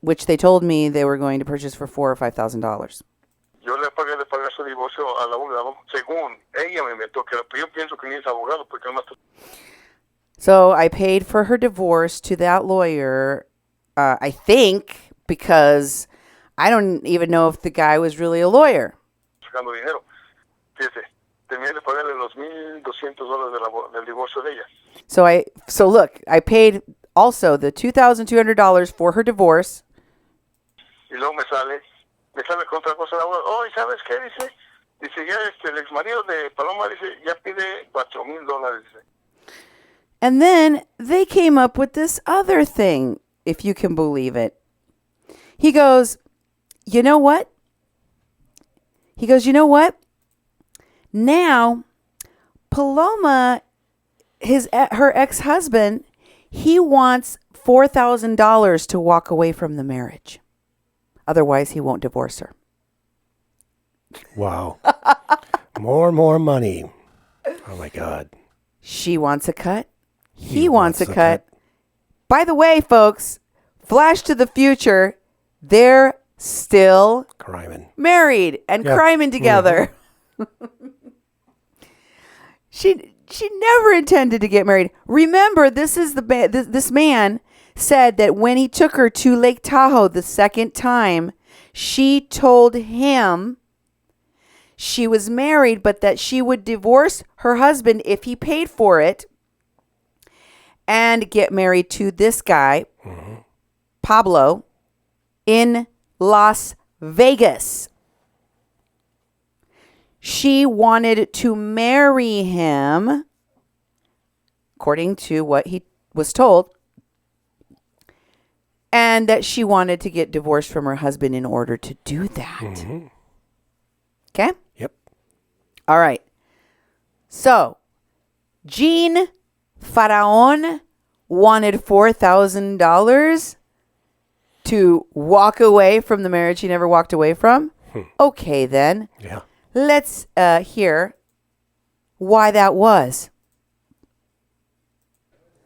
Which they told me they were going to purchase for $4,000 or $5,000. Yo le pagué de pagar su divorcio al abogado, según ella me inventó que era, pero yo pienso que ni es abogado porque nomás. So I paid for her divorce to that lawyer, I think, because I don't even know if the guy was really a lawyer. Sacando dinero. Fíjese, tenía que pagarle los $1,200 del divorcio de ella. So look, I paid also the $2,200 for her divorce. Y luego me sale con otra cosa el abogado. Oh, ¿y sabes qué? Dice ya el ex marido de Paloma, dice, ya pide $4,000, dice. And then they came up with this other thing, if you can believe it. He goes, you know what? Now, Paloma, her ex-husband, he wants $4,000 to walk away from the marriage. Otherwise, he won't divorce her. Wow. More money. Oh, my God. She wants a cut. He wants a cut. By the way, folks, flash to the future, they're still married and criming together. Mm-hmm. She never intended to get married. Remember, this is this man said that when he took her to Lake Tahoe the second time, she told him she was married, but that she would divorce her husband if he paid for it and get married to this guy, Pablo, in Las Vegas. She wanted to marry him, according to what he was told, and that she wanted to get divorced from her husband in order to do that. Okay? Yep. All right. So, Jean Faraon wanted $4,000 to walk away from the marriage he never walked away from. Okay, then. Yeah. Let's hear why that was.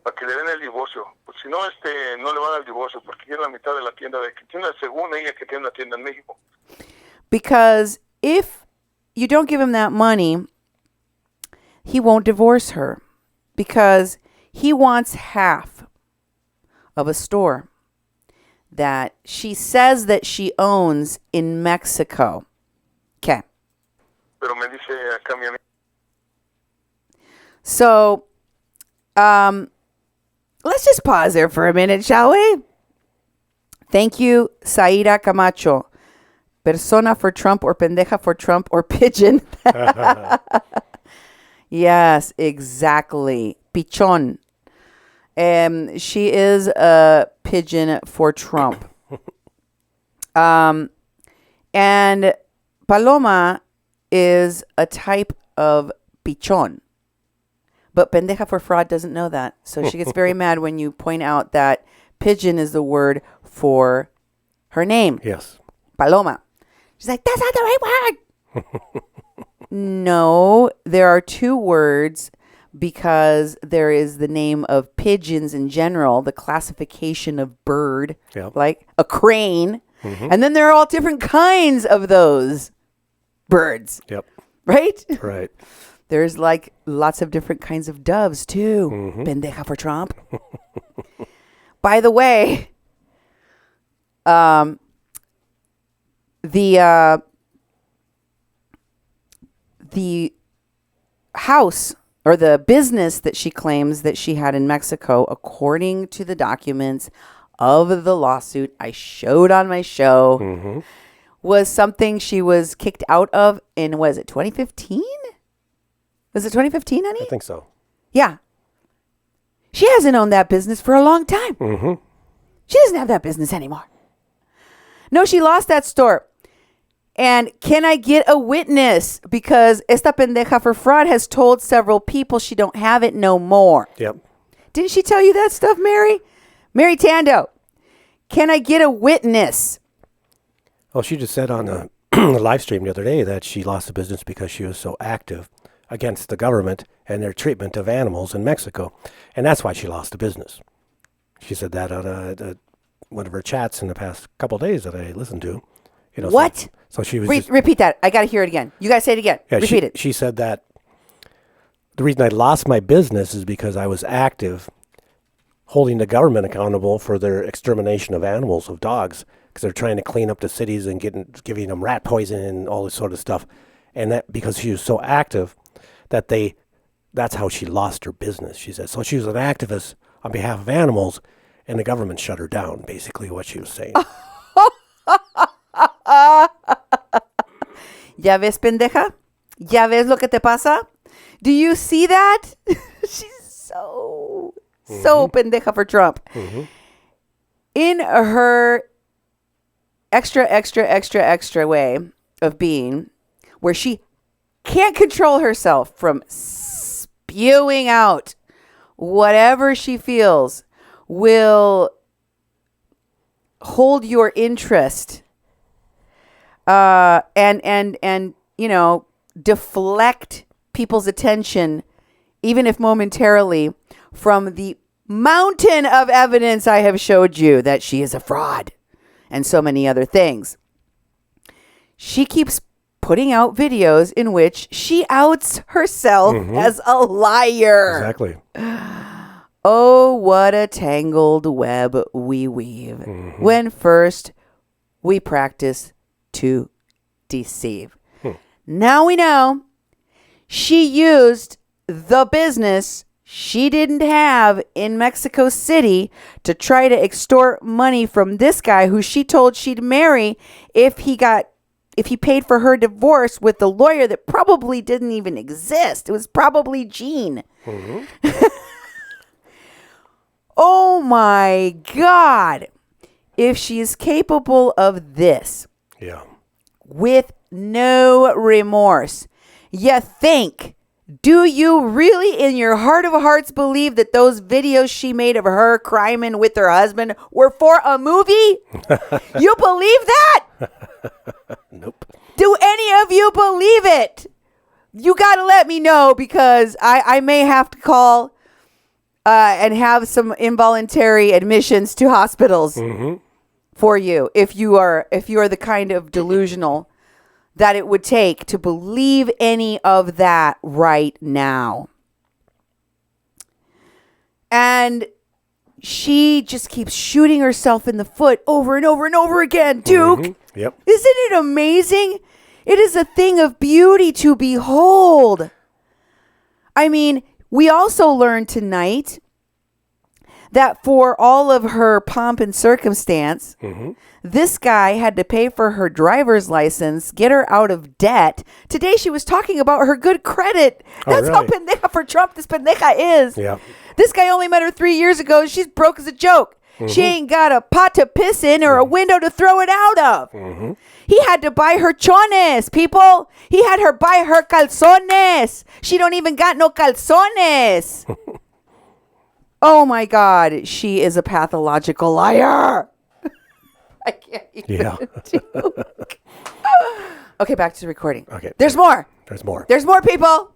Para que le den el divorcio. Pues si no, no le van a dar el divorcio porque tiene la mitad de la tienda de que tiene, según ella, que tiene una tienda en México. Because if you don't give him that money, he won't divorce her because he wants half of a store that she says that she owns in Mexico. Okay. Pero me dice acá mi amiga. So, let's just pause there for a minute, shall we? Thank you, Saida Camacho. Persona for Trump or pendeja for Trump or pigeon. Yes, exactly. Pichon. She is a pigeon for Trump. And Paloma is a type of pichon. But pendeja for fraud doesn't know that. So she gets very mad when you point out that pigeon is the word for her name. Yes. Paloma. She's like, that's not the right word. No, there are two words because there is the name of pigeons in general, the classification of bird, like a crane. And then there are all different kinds of those birds. Yep. Right? Right. There's like lots of different kinds of doves too. Pendeja for Trump. By the way, the house or the business that she claims that she had in Mexico, according to the documents of the lawsuit I showed on my show, was something she was kicked out of in, was it 2015? Was it 2015, honey? I think so. Yeah. She hasn't owned that business for a long time. She doesn't have that business anymore. No, she lost that store. And can I get a witness? Because esta pendeja for fraud has told several people she don't have it no more. Yep. Didn't she tell you that stuff, Mary? Mary Tando. Can I get a witness? Well, she just said on the live stream the other day that she lost the business because she was so active against the government and their treatment of animals in Mexico. And that's why she lost the business. She said that on one of her chats in the past couple of days that I listened to. You know, what? So she was repeat that. I got to hear it again. You guys say it again. Yeah, repeat it. She said that the reason I lost my business is because I was active holding the government accountable for their extermination of animals, of dogs, because they're trying to clean up the cities and giving them rat poison and all this sort of stuff. And that because she was so active that that's how she lost her business, she said. So she was an activist on behalf of animals, and the government shut her down, basically what she was saying. ¿Ya ves, pendeja? ¿Ya ves lo que te pasa? Do you see that? She's so pendeja for Trump. In her extra way of being, where she can't control herself from spewing out whatever she feels will hold your interest and you know, deflect people's attention, even if momentarily, from the mountain of evidence I have showed you that she is a fraud and so many other things. She keeps putting out videos in which she outs herself as a liar. Exactly. Oh, what a tangled web we weave when first we practice to deceive. Now we know she used the business she didn't have in Mexico City to try to extort money from this guy who she told she'd marry if he paid for her divorce with the lawyer that probably didn't even exist. It was probably Gene. Oh my God. If she is capable of this. Yeah. With no remorse. Do you really in your heart of hearts believe that those videos she made of her criming with her husband were for a movie? You believe that? Nope. Do any of you believe it? You got to let me know because I may have to call and have some involuntary admissions to hospitals for you if you are the kind of delusional that it would take to believe any of that right now. And she just keeps shooting herself in the foot over and over and over again, Duke. Yep. Isn't it amazing? It is a thing of beauty to behold. I mean, we also learned tonight that for all of her pomp and circumstance, this guy had to pay for her driver's license, get her out of debt. Today she was talking about her good credit. That's how pendeja for Trump this pendeja is. Yeah. This guy only met her 3 years ago and she's broke as a joke. She ain't got a pot to piss in or a window to throw it out of. He had to buy her chones, people. He had her buy her calzones. She don't even got no calzones. Oh my God, she is a pathological liar. I can't even. Okay, back to the recording. Okay. There's more. There's more. There's more, people.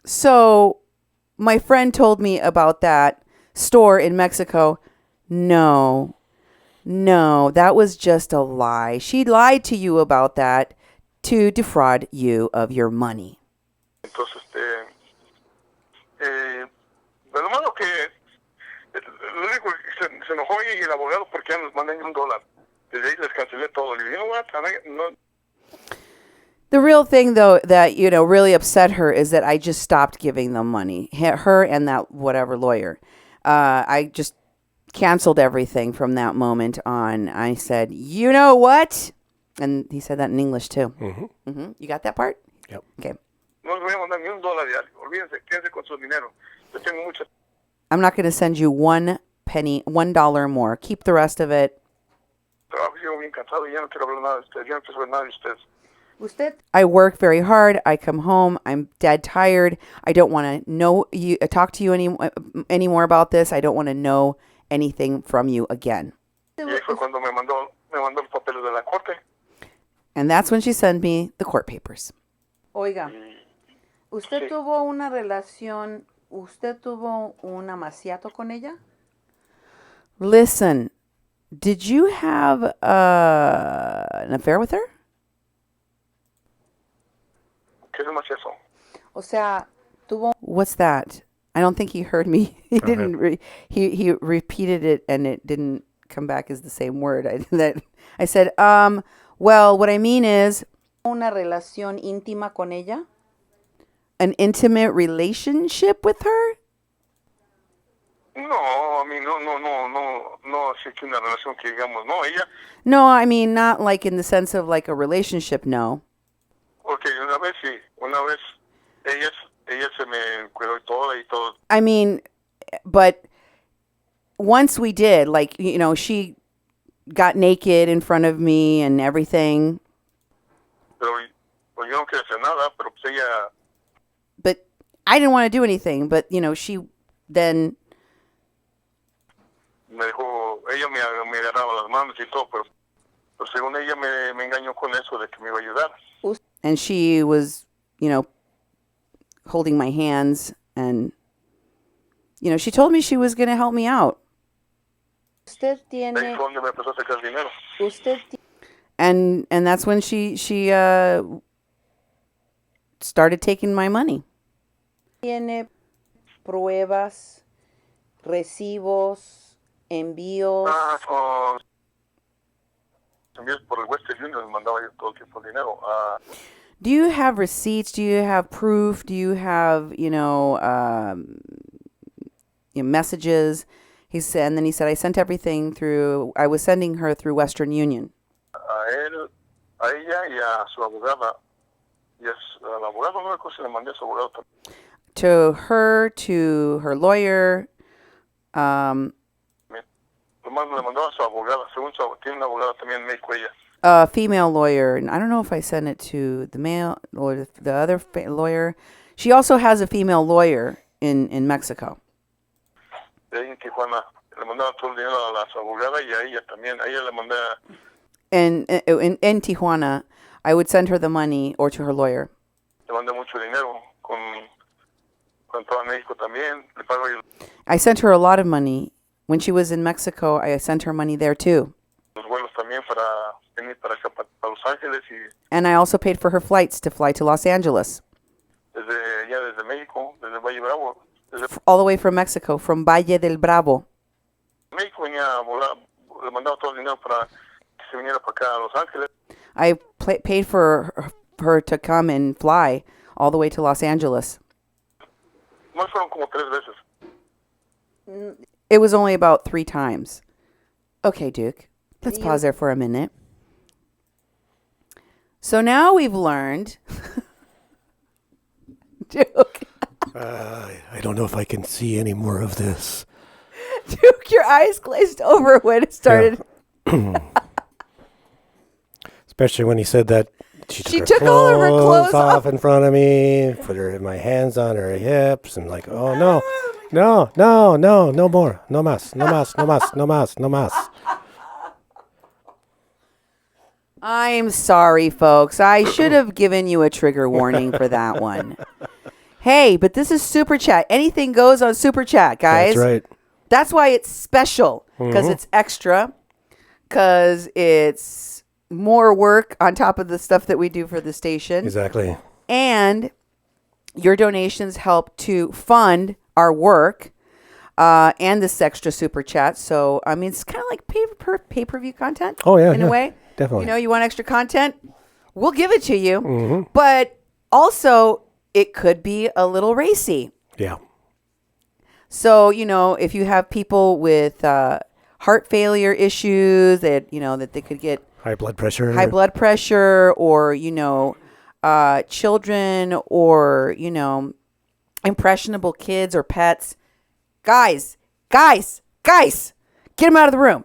So, my friend told me about that store in Mexico. No, that was just a lie. She lied to you about that to defraud you of your money. Entonces, lo malo que lo único que se enojó ella y el abogado porque ya nos mandan $1. Desde ahí les cancelé todo. Le dije, no. The real thing, though, that, really upset her is that I just stopped giving them money. Her and that whatever lawyer. I just canceled everything from that moment on. I said, you know what? And he said that in English, too. You got that part? Yep. Okay. No les voy a mandar ni $1 diario. Olvídense, quédense con su dinero. Yo tengo mucha. I'm not going to send you $1 more. Keep the rest of it. Trabajo, sigo bien cansado y ya no quiero hablar nada de ustedes. Ya no quiero saber nada de ustedes. I work very hard. I come home. I'm dead tired. I don't want to talk to you anymore about this. I don't want to know anything from you again. Y ahí fue cuando me mandó los papeles de la corte. And that's when she sent me the court papers. Oiga, ¿usted tuvo una relación, usted tuvo un amaciato con ella? Listen, did you have an affair with her? ¿Qué es más eso? O sea, tuvo... What's that? I don't think he heard me. He didn't. He repeated it and it didn't come back as the same word. I said, well, what I mean is... Una relación íntima con ella? An intimate relationship with her? No, I mean, no, así que una relación que digamos, no, ella. No, I mean, not like in the sense of like a relationship, no. Okay, una vez ella se me cuidó y todo. I mean, but once we did, like, she got naked in front of me and everything. Pero pues yo no quería hacer nada, pero pues ella. But I didn't want to do anything, but, she then... Ella me agarraba las manos y todo, pero según ella me engañó con eso de que me iba a ayudar. And she was, holding my hands and, she told me she was going to help me out. Usted tiene... Ahí fue donde me empezó a sacar dinero. And that's when she started taking my money. Tiene pruebas, recibos, envíos. Envíos por el Western Union, les mandaba yo todo el tiempo el dinero. Do you have receipts? Do you have proof? Do you have, messages? He said, and then he said, I sent everything through, I was sending her through Western Union. A ella y a su abogada. Y al abogado, no me acuerdo si le mandé a su abogado también. To her lawyer. Nomás le mandó a su abogada. Según tiene una abogada también en México ella. A female lawyer. And I don't know if I sent it to the male or the other lawyer. She also has a female lawyer in Mexico. De ahí en Tijuana. Le mandaba todo el dinero a su abogada y a ella también. A ella le mandé. In Tijuana, I would send her the money or to her lawyer. Le mandé mucho dinero. Cuando estaba en México también. Le pago yo. I sent her a lot of money. When she was in Mexico, I sent her money there too. Los vuelos también para venir para acá, para Los Ángeles. And I also paid for her flights to fly to Los Angeles. Desde México, desde Valle Bravo. All the way from Mexico, from Valle del Bravo. México venía a volar, le mandaba todo el dinero para que se viniera para acá a Los Ángeles. I paid for her to come and fly all the way to Los Angeles. Más fueron como 3 veces. It was only about 3 times. Okay, Duke. Let's pause there for a minute. So now we've learned... Duke. I don't know if I can see any more of this. Duke, your eyes glazed over when it started. Yeah. Especially when he said that she took all of her clothes off in front of me, put my hands on her hips, and like, oh no more, no más, no más, no más, no más, no más. I'm sorry, folks. I should have given you a trigger warning for that one. Hey, but this is Super Chat. Anything goes on Super Chat, guys. That's right. That's why it's special, because it's extra, because it's more work on top of the stuff that we do for the station. Exactly. And your donations help to fund our work and this extra Super Chat. So, I mean, it's kind of like pay-per-view content. Oh, yeah. In a way. Definitely. You know, you want extra content? We'll give it to you. But also, it could be a little racy. Yeah. So, if you have people with heart failure issues that they could get high blood pressure, or, children or, impressionable kids or pets, guys, get them out of the room.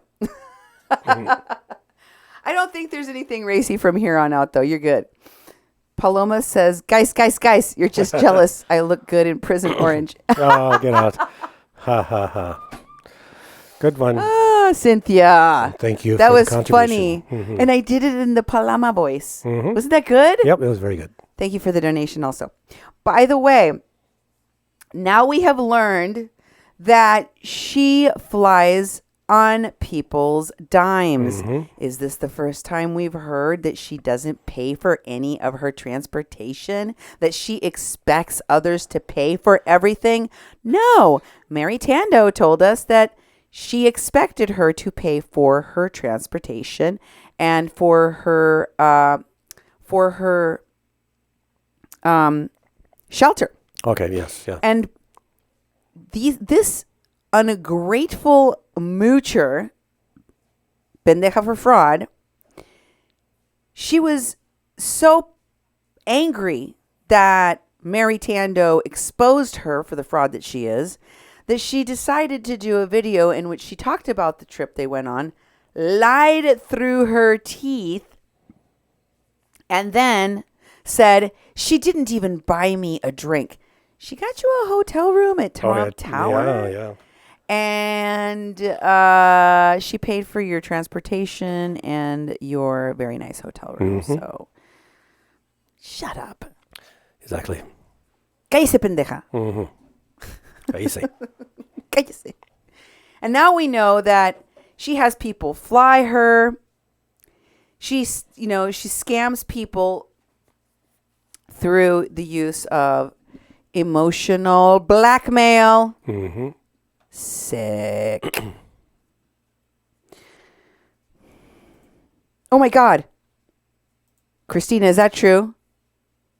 I don't think there's anything racy from here on out, though. You're good. Paloma says, guys, you're just jealous. I look good in prison orange. Oh, get out. Ha, ha, ha. Good one. Ah, Cynthia. Thank you. That was the funny. And I did it in the Paloma voice. Wasn't that good? Yep, it was very good. Thank you for the donation also. By the way, now we have learned that she flies on people's dimes. Is this the first time we've heard that she doesn't pay for any of her transportation? That she expects others to pay for everything? No. Mary Tando told us that she expected her to pay for her transportation and for her shelter. Okay, yes, yeah. And this ungrateful moocher, pendeja for fraud, she was so angry that Mary Tando exposed her for the fraud that she is, that she decided to do a video in which she talked about the trip they went on, lied through her teeth, and then said she didn't even buy me a drink. She got you a hotel room at Trump Tower. Yeah. And she paid for your transportation and your very nice hotel room. So, shut up. Exactly. Cállese, pendeja. Cállese. Cállese. And now we know that she has people fly her. She scams people through the use of emotional blackmail. Sick. Oh my God. Christina, is that true?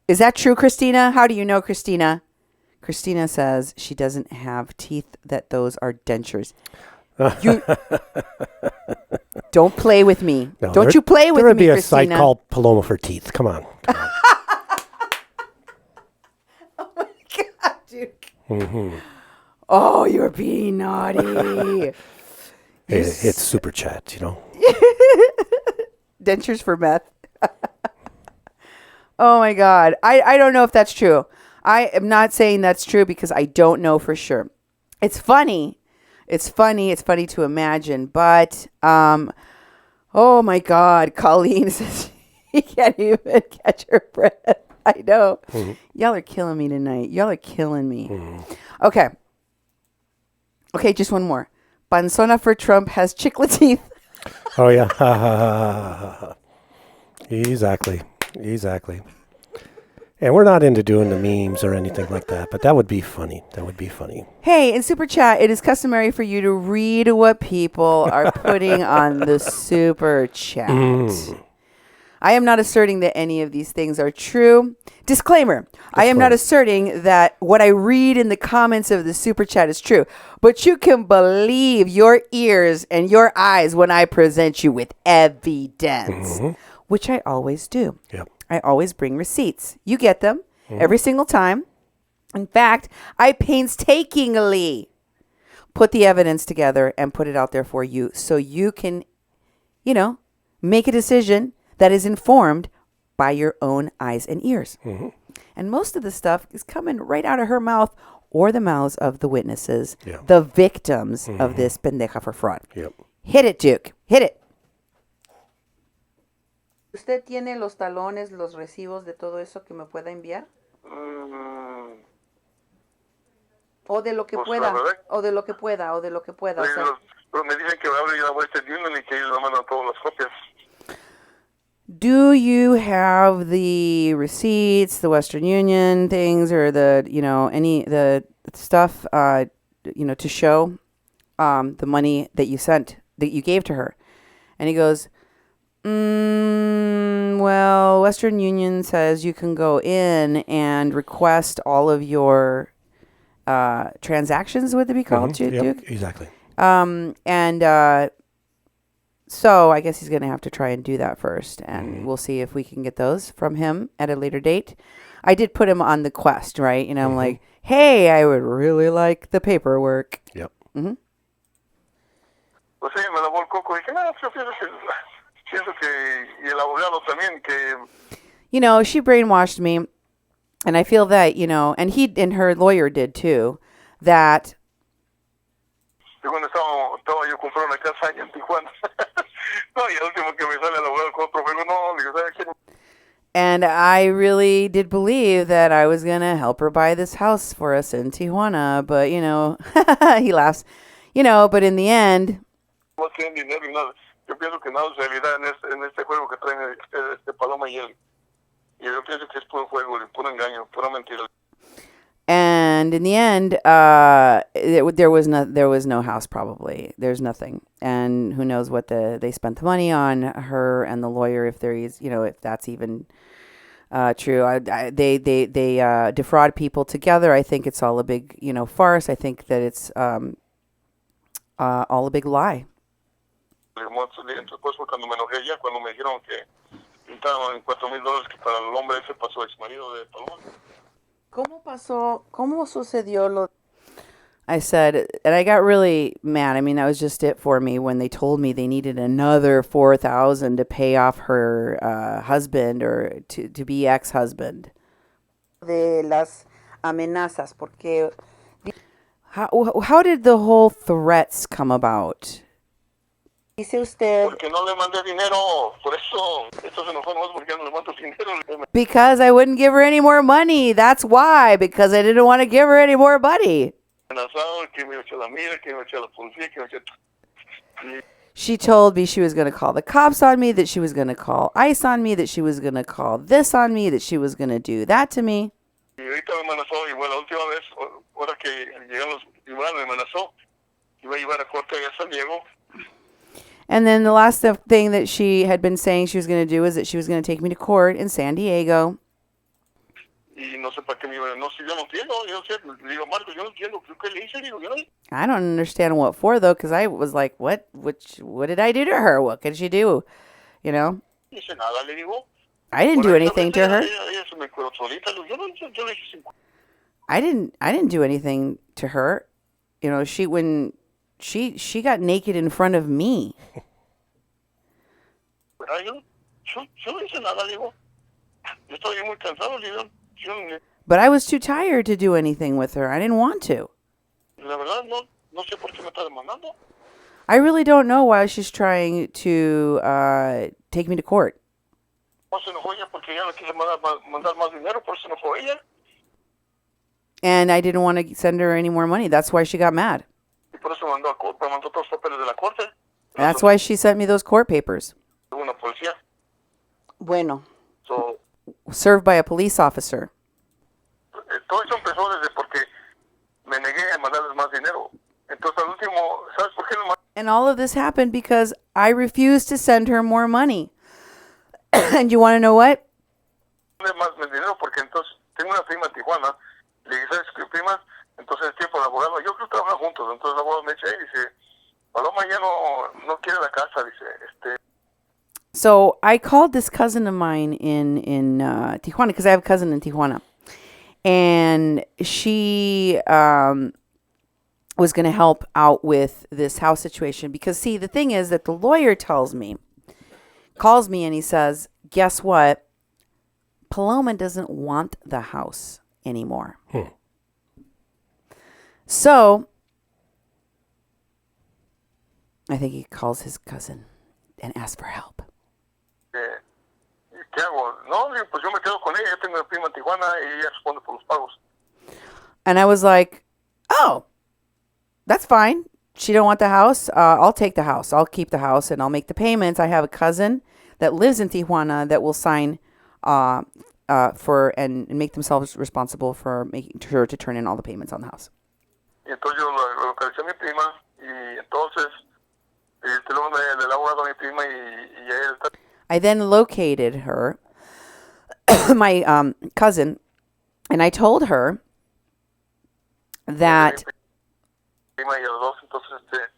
Is that true, Christina? How do you know, Christina? Christina says she doesn't have teeth, that those are dentures. You don't play with me. No, Don't you play with me, Christina. There would be a site called Paloma for Teeth. Come on. Oh my God, dude. Oh, you're being naughty. It's super chat, Dentures for meth. Oh my God. I don't know if that's true. I am not saying that's true because I don't know for sure. It's funny. It's funny to imagine, but oh my God, Colleen says she can't even catch her breath. I know. Y'all are killing me tonight. Y'all are killing me. Okay, just one more. Panzona for Trump has chiclet teeth. Oh yeah. Exactly. And we're not into doing the memes or anything like that, but that would be funny. Hey, in Super Chat, it is customary for you to read what people are putting on the Super Chat. I am not asserting that any of these things are true. Disclaimer. I am not asserting that what I read in the comments of the Super Chat is true, but you can believe your ears and your eyes when I present you with evidence, which I always do. Yep. I always bring receipts. You get them every single time. In fact, I painstakingly put the evidence together and put it out there for you so you can, make a decision that is informed by your own eyes and ears. And most of the stuff is coming right out of her mouth or the mouths of the witnesses, the victims of this pendeja for fraud. Yep. Hit it, Duke. Hit it. ¿Usted tiene los talones, los recibos de todo eso que me pueda enviar? O de lo que pueda. O de lo que pueda. O sea. Pero me dicen que me hable a Western Union y que ellos me mandan todas las copias. Do you have the receipts, the Western Union things, or the, any, the stuff, to show the money that you sent, that you gave to her? And he goes, well, Western Union says you can go in and request all of your transactions, would it be called, Duke? Yep, exactly. So I guess he's going to have to try and do that first, and we'll see if we can get those from him at a later date. I did put him on the quest, right? I'm like, hey, I would really like the paperwork. Yep. Pues ella me lavó el coco y dije, no, yo pienso que, y el abogado también, que... she brainwashed me, and I feel that, and her lawyer did too, that... Cuando estaba yo comprando una casa allá en Tijuana. No, y el último que me sale el abogado con otro juego, no, digo, ¿sabes qué? And I really did believe that I was going to help her buy this house for us in Tijuana, but, he laughs, but in the end... No tienen dinero y nada. Yo pienso que nada es realidad en este juego que traen este Paloma y él. Y yo pienso que es puro juego, puro engaño, pura mentira. And in the end, there was no house. Probably there's nothing, and who knows what they spent the money on, her and the lawyer, if there is, if that's even true. They defraud people together. I think it's all a big farce. I think that it's all a big lie. Después fue cuando me enojé ya, cuando me dijeron que pintaban $4,000 que para el hombre ese pasó ex marido de Paloma. ¿Cómo sucedió lo? I said, and I got really mad. I mean, that was just it for me when they told me they needed another $4,000 to pay off her husband or to be ex-husband. De las amenazas, porque how did the whole threats come about? Dice usted. Porque no le mandé dinero, por eso. Esto se enojó nomás porque no le mando dinero. Because I wouldn't give her any more money. That's why. Because I didn't want to give her any more money. She told me she was going to call the cops on me, that she was going to call ICE on me, that she was going to call this on me, that she was going to do that to me. Y ahorita me amenazó, y bueno, la última vez, ahora que llegaron igual me amenazó, iba a llevar a corte a San Diego. And then the last thing that she had been saying she was going to do is that she was going to take me to court in San Diego. Y no sé para qué me iba. No sé, yo no entiendo. Yo no sé. Le digo, Marco, yo no entiendo. ¿Qué le hice? Digo, yo no. I don't understand what for, though, because I was like, what did I do to her? What could she do? You know? Hice nada, le digo. I didn't do anything to her. Ella se me cuidó solita. Yo le hice sin. I didn't do anything to her. You know, she got naked in front of me. ¿Verdad? Yo no hice nada, digo. Yo estaba muy cansado, le digo. But I was too tired to do anything with her. I didn't want to. La verdad, no sé por qué me está demandando. I really don't know why she's trying to take me to court. No se enojó ella porque ya no quise mandar más dinero, por eso se enojó ella. And I didn't want to send her any more money. That's why she got mad. Y por eso mandó todos los papeles de la corte. And that's why she sent me those court papers. Una policía. Bueno. So, served by a police officer. Todo eso empezó desde porque me negué a mandarles más dinero. Entonces al último, ¿sabes por qué no? And all of this happened because I refused to send her more money. And you want to know what? Más dinero porque entonces tengo una prima en Tijuana. Le dije, ¿sabes qué, prima? Entonces el tiempo de abogado, yo creo que trabajan juntos. Entonces el abogado me dice, Paloma ya no quiere la casa, dice, So I called this cousin of mine in Tijuana because I have a cousin in Tijuana. And she was going to help out with this house situation. Because, see, the thing is that the lawyer calls me and he says, guess what? Paloma doesn't want the house anymore. So I think he calls his cousin and asks for help. ¿Qué hago? No, pues yo me quedo con ella. Yo tengo una prima en Tijuana y ella responde por los pagos. And I was like, oh, that's fine. She don't want the house. I'll take the house. I'll keep the house and I'll make the payments. I have a cousin that lives in Tijuana that will sign for and make themselves responsible for making sure to turn in all the payments on the house. Y entonces yo localicé a mi prima y entonces luego le abogado a mi prima y ella está. I then located her, my cousin, and I told her that. Prima y a los dos, entonces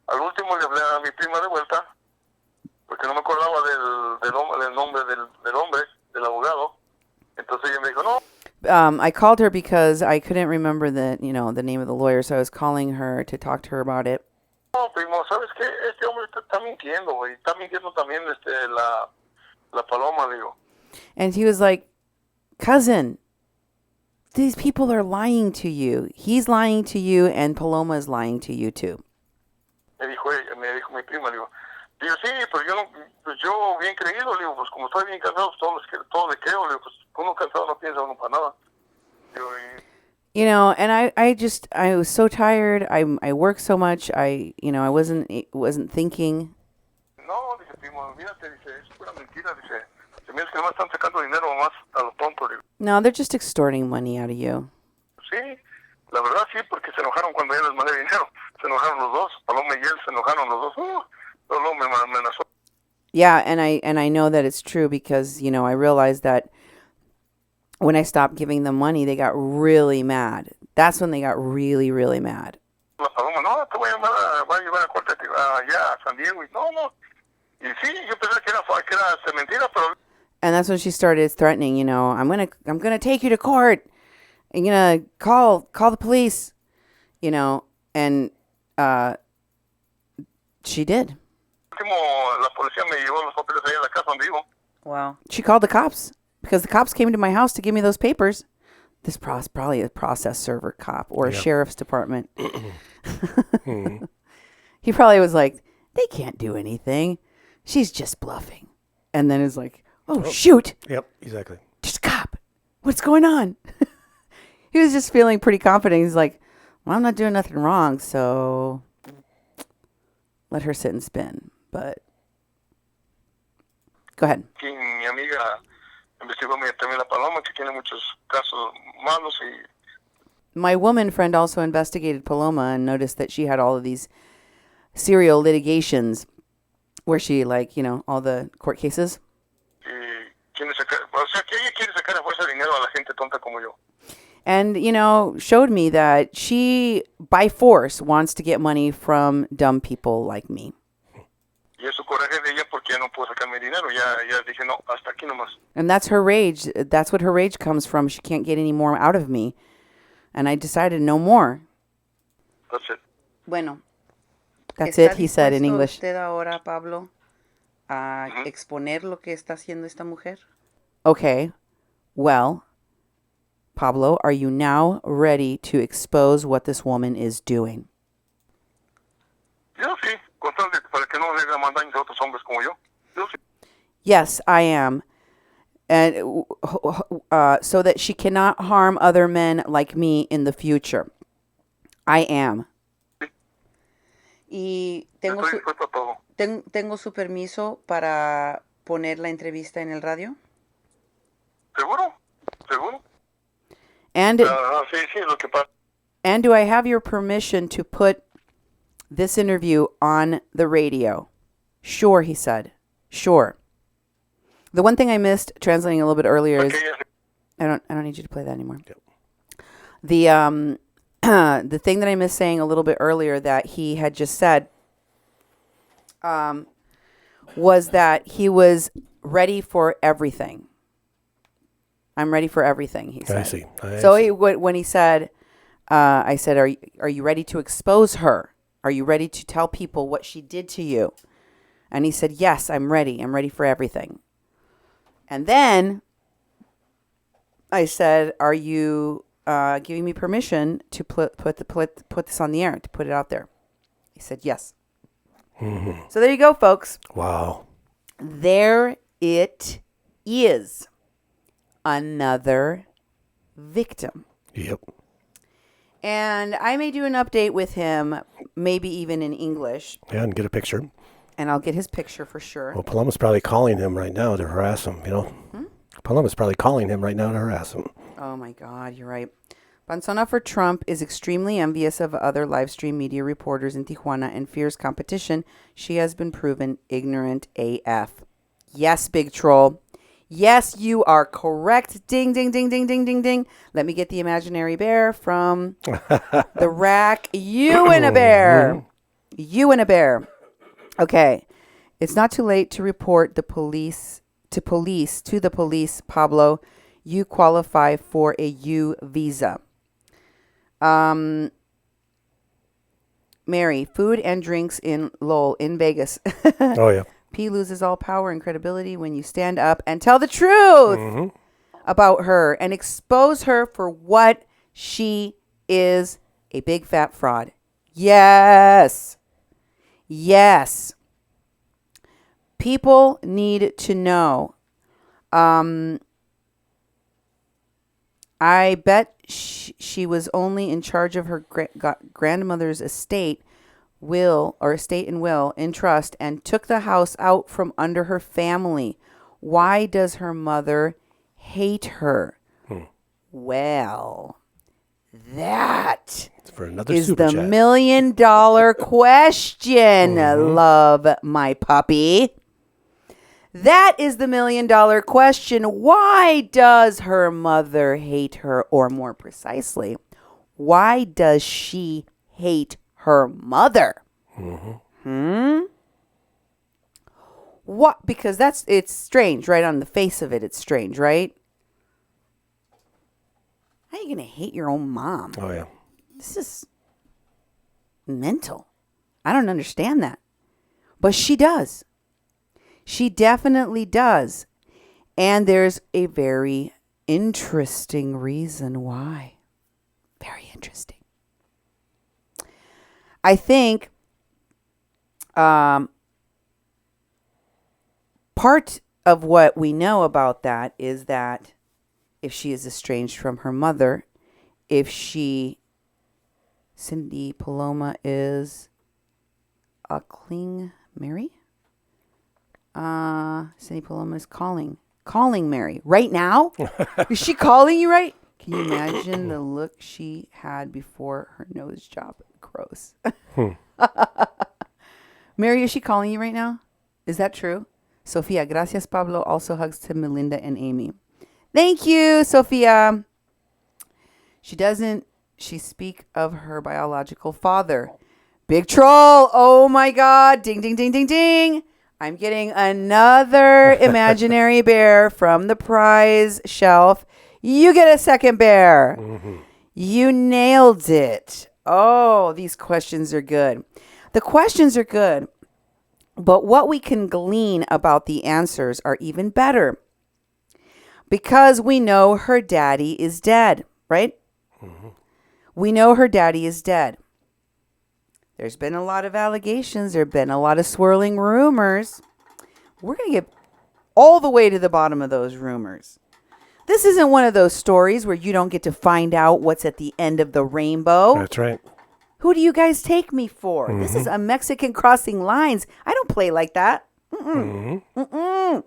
al último le hablé a mi prima de vuelta porque no me acordaba del nombre del hombre, del abogado. Entonces ella me dijo no. I called her because I couldn't remember the name of the lawyer, so I was calling her to talk to her about it. No, primo, ¿sabes qué? Este hombre está mintiendo, güey. Está mintiendo también la Paloma, digo. And he was like, cousin, these people are lying to you. He's lying to you, and Paloma is lying to you, too. Me dijo mi prima, digo, sí, pero yo bien creído, digo, pues como estoy bien cansado, pues todo le creo, digo, pues uno cansado no piensa uno para nada. Digo, you know, and I was so tired. I worked so much. I wasn't thinking. No, dice, primo, mírate, dice, es pura mentira, dice. Se me hace que más están sacando dinero más a lo tonto, digo. No, they're just extorting money out of you. Sí, la verdad sí, porque se enojaron cuando yo les mandé dinero. Se enojaron los dos, Paloma y él se enojaron los dos. Pero luego me amenazó. Yeah, and I know that it's true because, I realized that when I stopped giving them money, they got really mad. That's when they got really, really mad. La Paloma, no, te voy a llevar a corte allá a San Diego. No. Y sí, yo pensé que era mentira, pero. And that's when she started threatening, I'm gonna take you to court. I'm gonna call the police, and she did. La policía me llevó los papeles ahí a la casa donde vivo. Wow. She called the cops because the cops came to my house to give me those papers. This probably a process server cop or a sheriff's department. He probably was like, they can't do anything. She's just bluffing. And then is like, oh, shoot. Yep, exactly. Just a cop. What's going on? He was just feeling pretty confident. He's like, well, I'm not doing nothing wrong, so let her sit and spin. But go ahead. Mi amiga investigó también la Paloma, que tiene muchos casos malos. My woman friend also investigated Paloma and noticed that she had all of these serial litigations Where she, like, you know, all the court cases. Y quiere sacar, o sea, que ella quiere sacar a fuerza dinero a la gente tonta como yo. And, you know, showed me that she, by force, wants to get money from dumb people like me. Y es su coraje de ella porque ya no puedo sacarme dinero. Ya dije, no, hasta aquí nomás. And that's her rage. That's what her rage comes from. She can't get any more out of me. And I decided no more. That's it. Bueno. That's it, he said in English. ¿Usted ahora, Pablo, a exponer lo que está haciendo esta mujer? Okay. Well, Pablo, are you now ready to expose what this woman is doing? Yo sí, con tal de para que no le haga más daños a otros hombres como yo. Yo sí. Yes, I am. And so that she cannot harm other men like me in the future. I am. Y tengo Estoy dispuesto a todo. tengo su permiso para poner la entrevista en el radio. ¿Seguro? ¿Seguro? And Sí, lo que pasa. and do I have your permission to put this interview on the radio? Sure, he said. Sure. The one thing I missed translating a little bit earlier is I don't need you to play that anymore. Yep. The the thing that I missed saying a little bit earlier that he had just said was that he was ready for everything. I'm ready for everything, he said. I see. When he said, I said, are you ready to expose her? Are you ready to tell people what she did to you? And he said, yes, I'm ready. I'm ready for everything. And then I said, are you giving me permission to put this on the air, to put it out there? He said, yes. Mm-hmm. So there you go, folks. Wow. There it is. Another victim. Yep. And I may do an update with him, maybe even in English. Yeah, and get a picture. And I'll get his picture for sure. Well, Paloma's probably calling him right now to harass him, you know. Paloma's probably calling him right now to harass him. Oh, my God, you're right. Paloma4Trump is extremely envious of other live stream media reporters in Tijuana and fears competition. She has been proven ignorant AF. Yes, big troll. Yes, you are correct. Ding, ding, ding, ding, ding, ding, ding. Let me get the imaginary bear from the rack. You and a bear. You and a bear. Okay. It's not too late to report the police, Pablo. You qualify for a U visa. Mary, food and drinks in LOL in Vegas. Oh, yeah. P loses all power and credibility when you stand up and tell the truth about her and expose her for what she is, a big fat fraud. Yes. Yes. People need to know. I bet she was only in charge of her grandmother's estate in trust and took the house out from under her family. Why does her mother hate her? Well, that for another is super the chat. $1 million question, love my puppy. That is the $1 million question. Why does her mother hate her? Or more precisely, why does she hate her mother? What? Because it's strange, right? On the face of it, it's strange, right? How are you going to hate your own mom? Oh, yeah. This is mental. I don't understand that. But she does. She definitely does. And there's a very interesting reason why. Very interesting. I think part of what we know about that is that if she is estranged from her mother, if Cindy Paloma is a cling Mary? Cindy Paloma is calling Mary right now. Is she calling you right? Can you imagine the look she had before her nose job? Gross. Mary, is she calling you right now? Is that true? Sophia, gracias, Pablo. Also hugs to Melinda and Amy. Thank you, Sophia. She speak of her biological father. Big troll. Oh my God. Ding, ding, ding, ding, ding. I'm getting another imaginary bear from the prize shelf. You get a second bear. Mm-hmm. You nailed it. Oh, these questions are good. The questions are good, but what we can glean about the answers are even better. Because we know her daddy is dead, right? Mm-hmm. We know her daddy is dead. There's been a lot of allegations. There have been a lot of swirling rumors. We're going to get all the way to the bottom of those rumors. This isn't one of those stories where you don't get to find out what's at the end of the rainbow. That's right. Who do you guys take me for? Mm-hmm. This is a Mexican crossing lines. I don't play like that. Mm-mm. Mm-hmm. Mm-mm.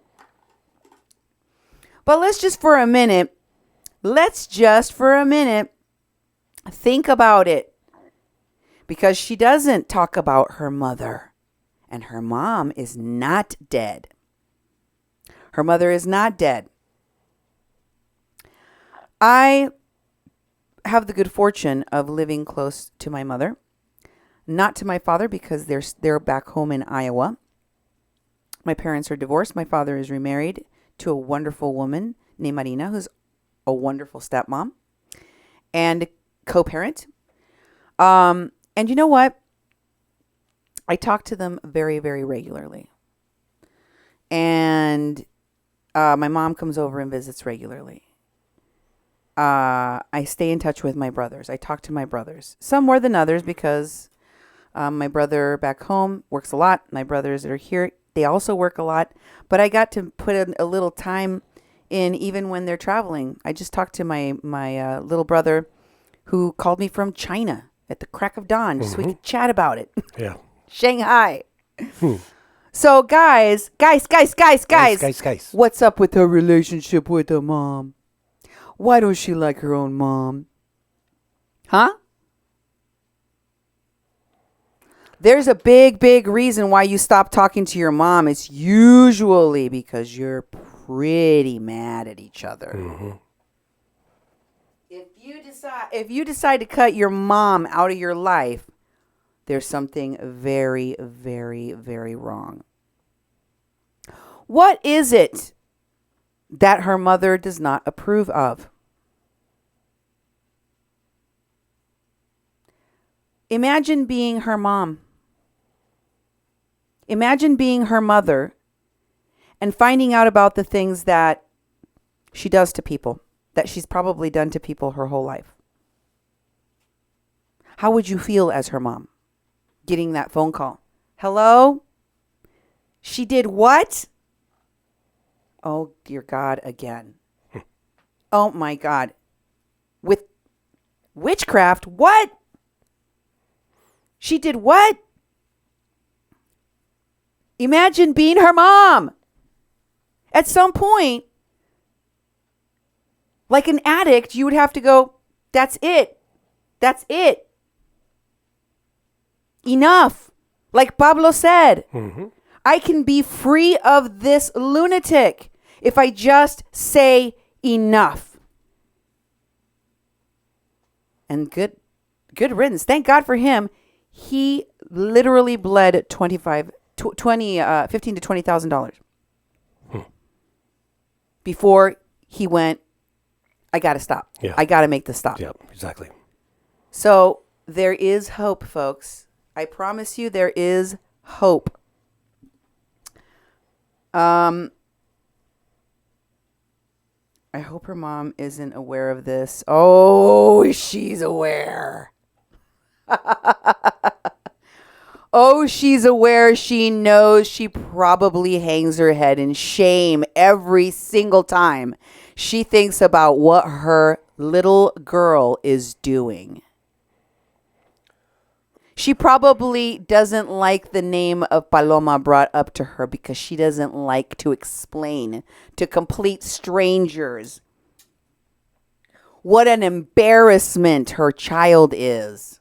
But let's just for a minute think about it. Because she doesn't talk about her mother. And her mom is not dead. Her mother is not dead. I have the good fortune of living close to my mother. Not to my father because they're back home in Iowa. My parents are divorced. My father is remarried to a wonderful woman named Marina, who's a wonderful stepmom and co-parent. And you know what? I talk to them very, very regularly. And my mom comes over and visits regularly. I stay in touch with my brothers. I talk to my brothers. Some more than others because my brother back home works a lot. My brothers that are here, they also work a lot. But I got to put a little time in even when they're traveling. I just talked to my little brother who called me from China at the crack of dawn, just so we could chat about it. Yeah. Shanghai. So guys, what's up with her relationship with her mom? Why don't she like her own mom? Huh? There's a big, big reason why you stop talking to your mom. It's usually because you're pretty mad at each other. Mm-hmm. If you decide to cut your mom out of your life, there's something very, very, very wrong. What is it that her mother does not approve of? Imagine being her mom. Imagine being her mother and finding out about the things that she does to people, that she's probably done to people her whole life. How would you feel as her mom getting that phone call? Hello? She did what? Oh, dear God, again. Oh, my God. With witchcraft? What? She did what? Imagine being her mom. At some point, like an addict, you would have to go, that's it. That's it. Enough. Like Pablo said, I can be free of this lunatic if I just say enough. And good riddance. Thank God for him. He literally bled $15,000 to $20,000 before he went, I got to stop. Yeah. I got to make the stop. Yeah, exactly. So there is hope, folks. I promise you there is hope. I hope her mom isn't aware of this. Oh, she's aware. Oh, she's aware. She knows. She probably hangs her head in shame every single time she thinks about what her little girl is doing. She probably doesn't like the name of Paloma brought up to her because she doesn't like to explain to complete strangers what an embarrassment her child is.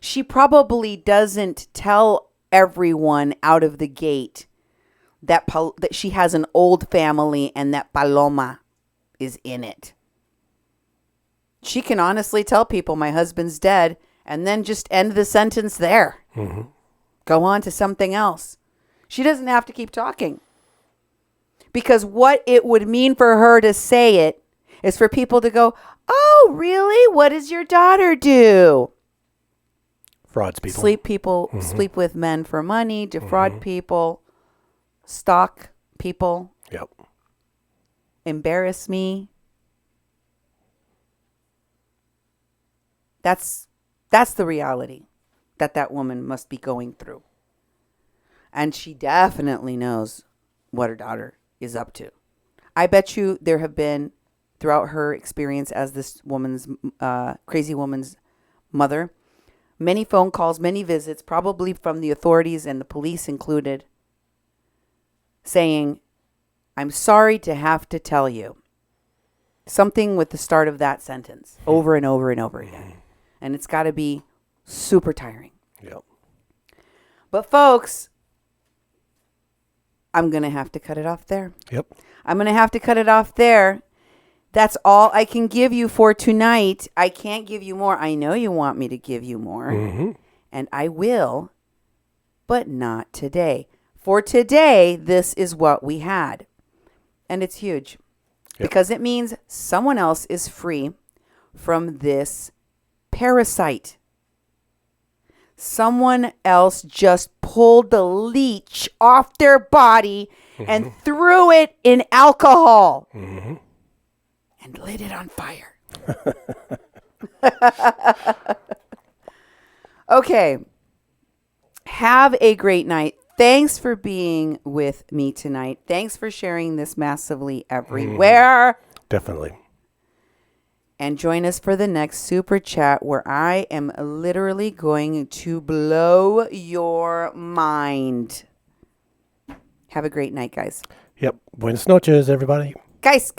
She probably doesn't tell everyone out of the gate that she has an old family and that Paloma is in it. She can honestly tell people my husband's dead and then just end the sentence there. Mm-hmm. Go on to something else. She doesn't have to keep talking. Because what it would mean for her to say it is for people to go, oh, really? What does your daughter do? Frauds people. Sleep with men for money, defraud people, stalk people, Yep. embarrass me. That's the reality that woman must be going through. And she definitely knows what her daughter is up to. I bet you there have been, throughout her experience as this woman's, crazy woman's mother, many phone calls, many visits, probably from the authorities and the police included, saying, I'm sorry to have to tell you. Something with the start of that sentence over and over and over again. And it's got to be super tiring. Yep. But folks, I'm going to have to cut it off there. Yep. I'm going to have to cut it off there. That's all I can give you for tonight. I can't give you more. I know you want me to give you more. Mm-hmm. And I will, but not today. For today, this is what we had. And it's huge. Yep. Because it means someone else is free from this parasite. Someone else just pulled the leech off their body and threw it in alcohol and lit it on fire. Okay. Have a great night. Thanks for being with me tonight. Thanks for sharing this massively everywhere. Definitely. And join us for the next super chat where I am literally going to blow your mind. Have a great night, guys. Yep. Buenas noches, everybody. Guys.